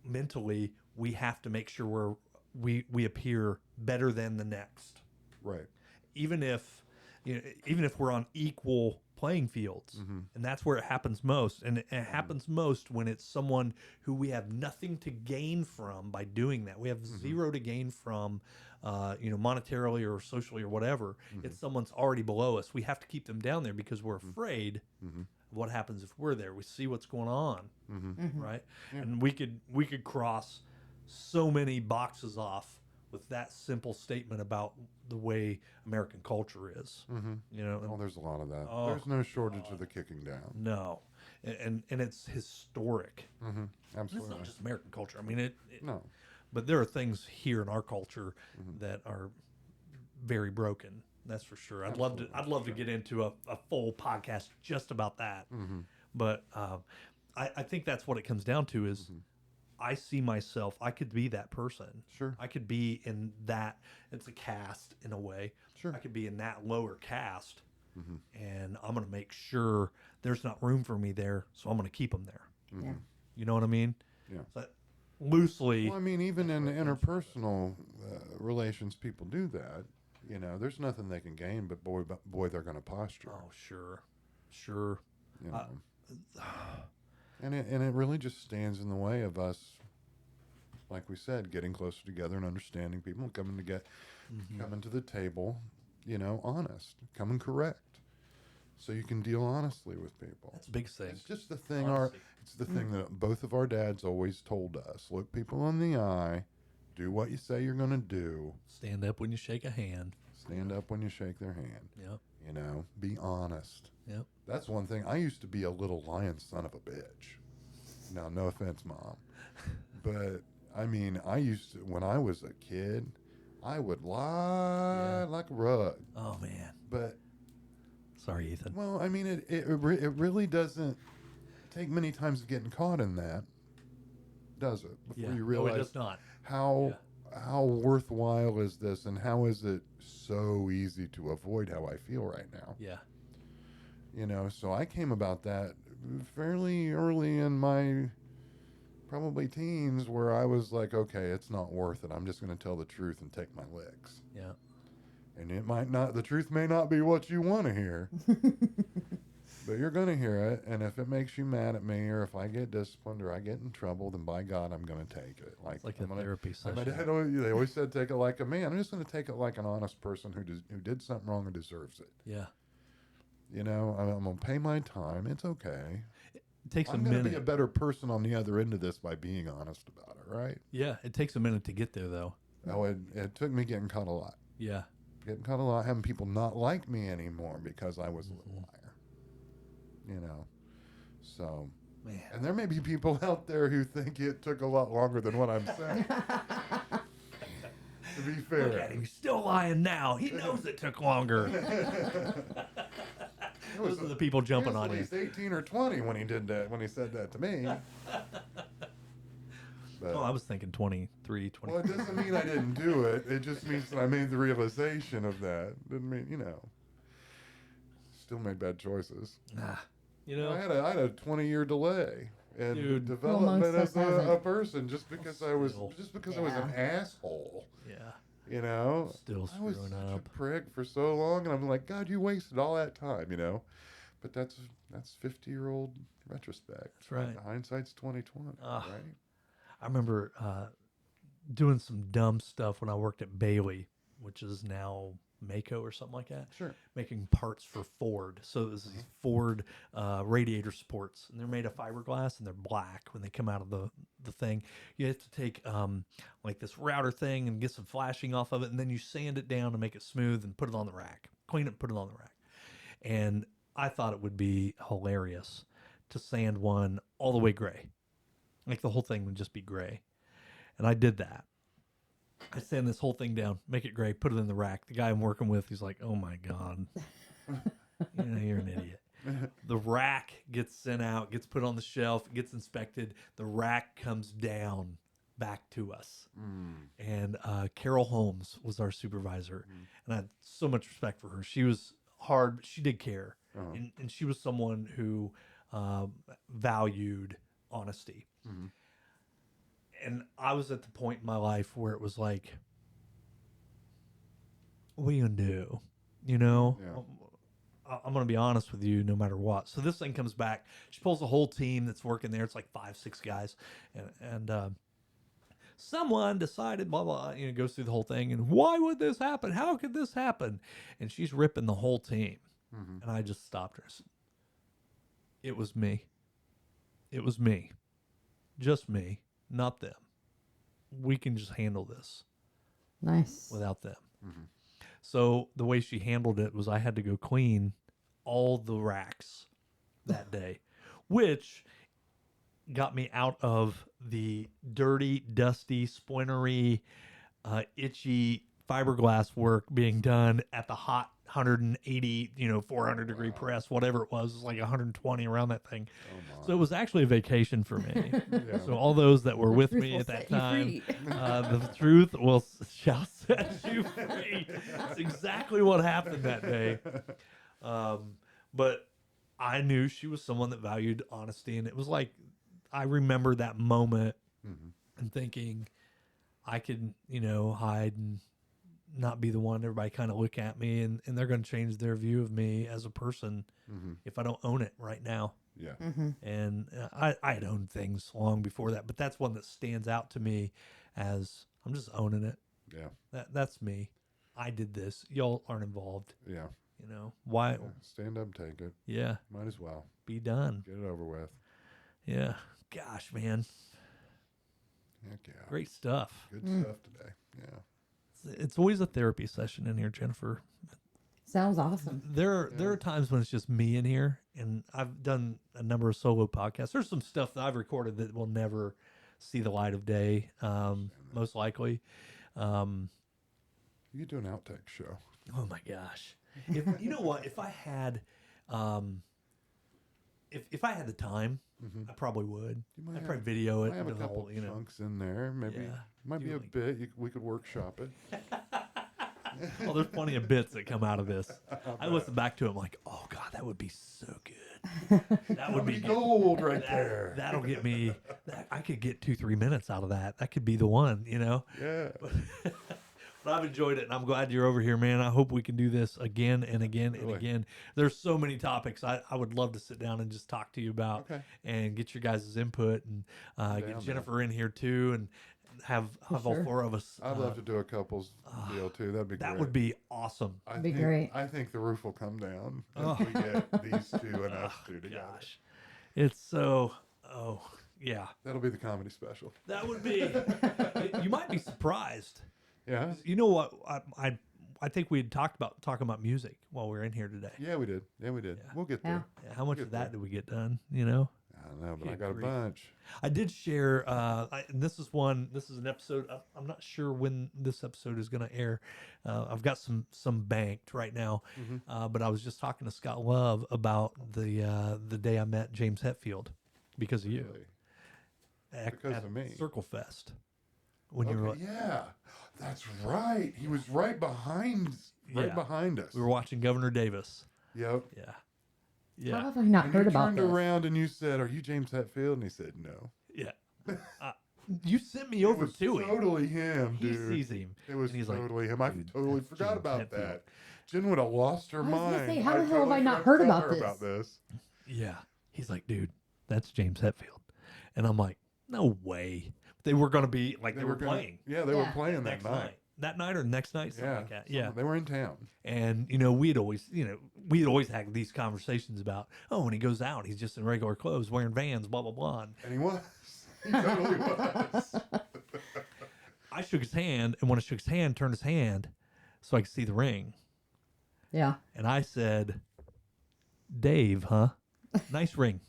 mentally, we have to make sure we appear better than the next. Right. Even if we're on equal playing fields, and that's where it happens most, and it happens most when it's someone who we have nothing to gain from by doing that. We have zero to gain from, monetarily or socially or whatever. It's someone's already below us. We have to keep them down there because we're afraid of what happens if we're there. We see what's going on, right? Yeah. And we could cross so many boxes off with that simple statement about the way American culture is. Oh, there's a lot of that. Oh, There's no shortage of the kicking down. no, and it's historic. It's Absolutely. not just American culture. I mean, No. but there are things here in our culture that are very broken. That's for sure. I'd love to get into a full podcast just about that. But I think that's what it comes down to is I see myself, I could be that person. Sure. I could be in that, it's a caste in a way. Sure. I could be in that lower caste, and I'm going to make sure there's not room for me there, so I'm going to keep them there. Yeah. You know what I mean? Yeah. So loosely. Well, I mean, even in interpersonal relations, people do that. There's nothing they can gain, but boy, they're going to posture. Oh, sure. You know. And it really just stands in the way of us, like we said, getting closer together and understanding people, and coming to the table, honest, coming correct, so you can deal honestly with people. That's a big thing. It's just the thing. Honesty. It's the thing that both of our dads always told us: look people in the eye, do what you say you're going to do. Stand up when you shake a hand. Stand up when you shake their hand. Yep. Be honest. Yep. That's one thing. I used to be a little lion son of a bitch. Now, no offense, Mom. But, I mean, when I was a kid, I would lie like a rug. Oh, man. But, Sorry, Ethan. well, I mean, it really doesn't take many times of getting caught in that, does it? Before you realize no, it does not. how worthwhile is this, and how is it so easy to avoid how I feel right now? Yeah. So I came about that fairly early in my probably teens, where I was like, okay, it's not worth it. I'm just going to tell the truth and take my licks. Yeah. And the truth may not be what you want to hear, but you're going to hear it. And if it makes you mad at me, or if I get disciplined or I get in trouble, then by God, I'm going to take it. It's like a therapy My session. dad they always said, take it like a man. I'm just going to take it like an honest person who did something wrong and deserves it. Yeah. I'm going to pay my time. It's okay. It takes I'm a going to minute. be a better person on the other end of this by being honest about it, right? Yeah, it takes a minute to get there, though. Oh, it took me getting caught a lot. Yeah. Having people not like me anymore because I was a little liar. So, Man. and there may be people out there who think it took a lot longer than what I'm saying. To be fair. Look at him. He's still lying now. He knows it took longer. Those are the people jumping on At you. least 18 or 20 when he did that, when he said that to me. But, Oh, I was thinking 23, 20. well, it doesn't mean I didn't do it. It just means that I made the realization of that. Didn't mean, still made bad choices. Nah. I had a 20-year delay in Dude. development Well, most as of us a person just because I was Still. an asshole. Yeah. Still I was screwing such up. a prick for so long, and I'm like, God, you wasted all that time, But that's 50-year-old retrospect. That's right. Hindsight's 2020, right? I remember doing some dumb stuff when I worked at Bailey, which is now Mako or something like that. Sure. Making parts for Ford. So this is these Ford radiator supports, and they're made of fiberglass and they're black when they come out of the thing. You have to take like this router thing and get some flashing off of it, and then you sand it down to make it smooth and put it on the rack. Clean it, put it on the rack. And I thought it would be hilarious to sand one all the way gray. Like the whole thing would just be gray. And I did that. I sand this whole thing down, make it gray, put it in the rack. The guy I'm working with, he's like, "Oh my God, you're an idiot." The rack gets sent out, gets put on the shelf, gets inspected. The rack comes down back to us. And Carol Holmes was our supervisor. And I had so much respect for her. She was hard, but she did care. And she was someone who valued honesty. And I was at the point in my life where it was like, what are you going to do? You know? Yeah. I'm going to be honest with you no matter what. So this thing comes back. She pulls the whole team that's working there. It's like 5-6 guys. And someone decided, blah, blah, goes through the whole thing. And why would this happen? How could this happen? And she's ripping the whole team. And I just stopped her. I said, it was me. It was me. Just me. Not them. We can just handle this. Nice. Without them. So the way she handled it was I had to go clean all the racks that day, which got me out of the dirty, dusty, splintery, itchy fiberglass work being done at the hot 180, 400 degree press, whatever it was like 120 around that thing. So it was actually a vacation for me. So all those that were with me at that time, the truth shall set you free. That's exactly what happened that day. But I knew she was someone that valued honesty, and it was like I remember that moment and thinking I could, hide and not be the one. Everybody kind of look at me, and they're going to change their view of me as a person if I don't own it right now. Yeah. And I had owned things long before that, but that's one that stands out to me as I'm just owning it. Yeah. That's me. I did this. Y'all aren't involved. Yeah. Why? Yeah. Stand up, take it. Yeah. Might as well. Be done. Get it over with. Yeah. Gosh, man. Heck yeah. Great stuff. Good stuff today. Yeah. It's always a therapy session in here, Jennifer. Sounds awesome. There are times when it's just me in here, and I've done a number of solo podcasts. There's some stuff that I've recorded that will never see the light of day, most likely. You could do an outtake show. Oh my gosh! If you know what, if I had, if I had the time, I probably would. I'd probably video it. I have a the couple whole, chunks in there. Maybe might be a like- bit. We could workshop it. Well, there's plenty of bits that come out of this. I listen back to it, I'm like, oh God, that would be so good. That would be good. Gold right there. That'll get me. I could get 2-3 minutes out of that. That could be the one, Yeah. But I've enjoyed it, and I'm glad you're over here, man. I hope we can do this again and again and again. There's so many topics I would love to sit down and just talk to you about and get your guys' input and get Jennifer in here too and have all four of us. I'd love to do a couples deal too. That'd be great. That would be awesome. Great. I think the roof will come down if we get these two and us two together. Gosh. It's so, yeah. That'll be the comedy special. That would be, you might be surprised. Yeah. You know what? I think we had talking about music while we were in here today. Yeah, we did. Yeah. We'll get there. Yeah, how much of that did we get done? I don't know, but I Good got grief. a bunch. I did share, and this is an episode, I'm not sure when this episode is going to air. I've got some banked right now, but I was just talking to Scott Love about the day I met James Hetfield because of you. Really? Because of me. Circle Fest. When you were yeah, that's right. He was right behind us. We were watching Governor Davis. Yep. Yeah. How have I not heard about turned this? around and you said, "Are you James Hetfield?" And he said, "No." Yeah. You sent me over to him. Totally him, He dude. sees him. It was and he's totally like, him. I "Dude, totally that's forgot James about Hetfield." that. Jen would have lost her I was gonna mind. say, how the hell have totally I not forgot heard to tell about her this? this. Yeah. He's like, dude, that's James Hetfield. And I'm like, no way. But they were going to be like they were gonna- playing. Yeah, they were Yeah. playing that Next night. That night or the next night, something like that. Yeah. They were in town. And we'd always had these conversations about, oh, when he goes out, he's just in regular clothes, wearing Vans, blah blah blah. And he was. He totally was. I shook his hand, and when I shook his hand, turned his hand so I could see the ring, Yeah. and I said, "Dave, huh? Nice ring."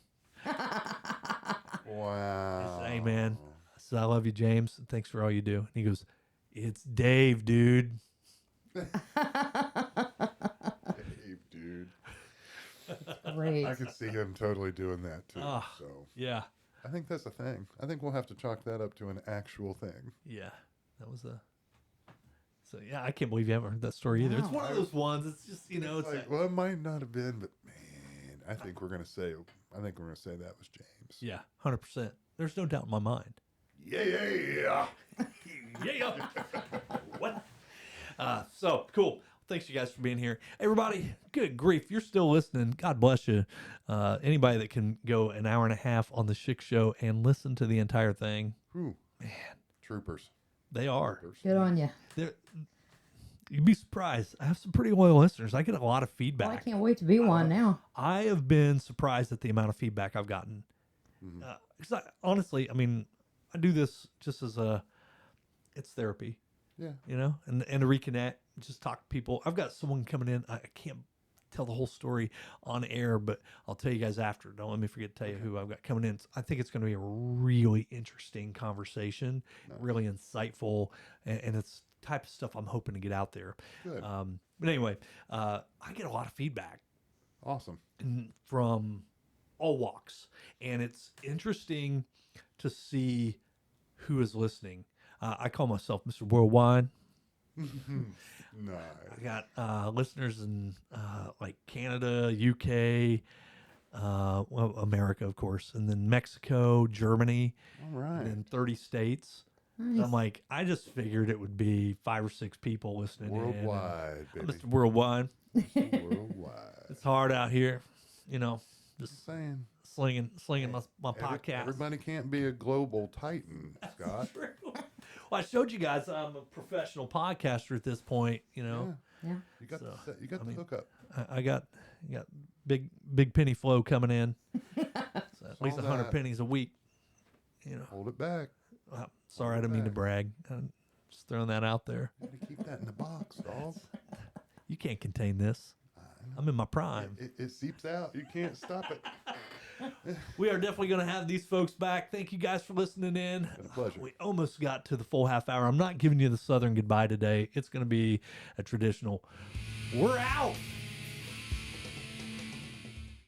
Wow. I said, "Hey, man." I said, "I love you, James. And thanks for all you do." And he goes, "It's Dave, dude." Dave, dude. Great. I could see him totally doing that too. Ah. So Yeah, I think that's a thing. I think we'll have to chalk that up to an actual thing. yeah. That was a. So yeah, I can't believe you haven't heard that story either. It's Wow. one of those ones. It's just it's Like, well, it might not have been, but man, I think we're gonna say that was James. yeah, 100%. There's no doubt in my mind. Yeah. Yeah. What? So cool. Thanks you guys for being here. Everybody, good grief. You're still listening. God bless you. Anybody that can go an hour and a half on the Schick Show and listen to the entire thing, Whew. man, Troopers. they are. Good on you. You'd be surprised. I have some pretty loyal listeners. I get a lot of Well, I feedback. can't wait to be one now. I have been surprised at the amount of feedback I've gotten. Mhm. 'Cause honestly, I mean, I do this just as it's therapy. Yeah. And to reconnect, just talk to people. I've got someone coming in. I can't tell the whole story on air, but I'll tell you guys after. Don't let me forget to tell you who I've got coming in. I think it's going to be a really interesting conversation, Nice. really insightful, and it's the type of stuff I'm hoping to get out there. Good. But anyway, I get a lot of feedback Awesome. from all walks, and it's interesting to see who is listening. I call myself Mr. Worldwide. Nice. I got listeners in like Canada, UK, well, America, of course, and then Mexico, Germany, All right. and then 30 states. Nice. I'm like, I just figured it would be 5 or 6 people listening. Worldwide, I'm baby. Mr. Worldwide. Worldwide. It's hard out here, just Just saying. slinging my podcast. Everybody can't be a global titan, Scott. Well, I showed you guys I'm a professional podcaster at this point. Yeah. Yeah. You got So, the, you got I the mean, hookup. I got big penny flow coming in. So at least Saw 100 that. pennies a week. Hold it back. Sorry, I didn't mean to back. brag. I'm just throwing that out there. You gotta keep that in the box, dog. You can't contain this. I'm in my prime. It seeps out. You can't stop it. We are definitely going to have these folks back. Thank you guys for listening in. Been a pleasure. We almost got to the full half hour. I'm not giving you the Southern goodbye today. It's going to be a traditional. We're out.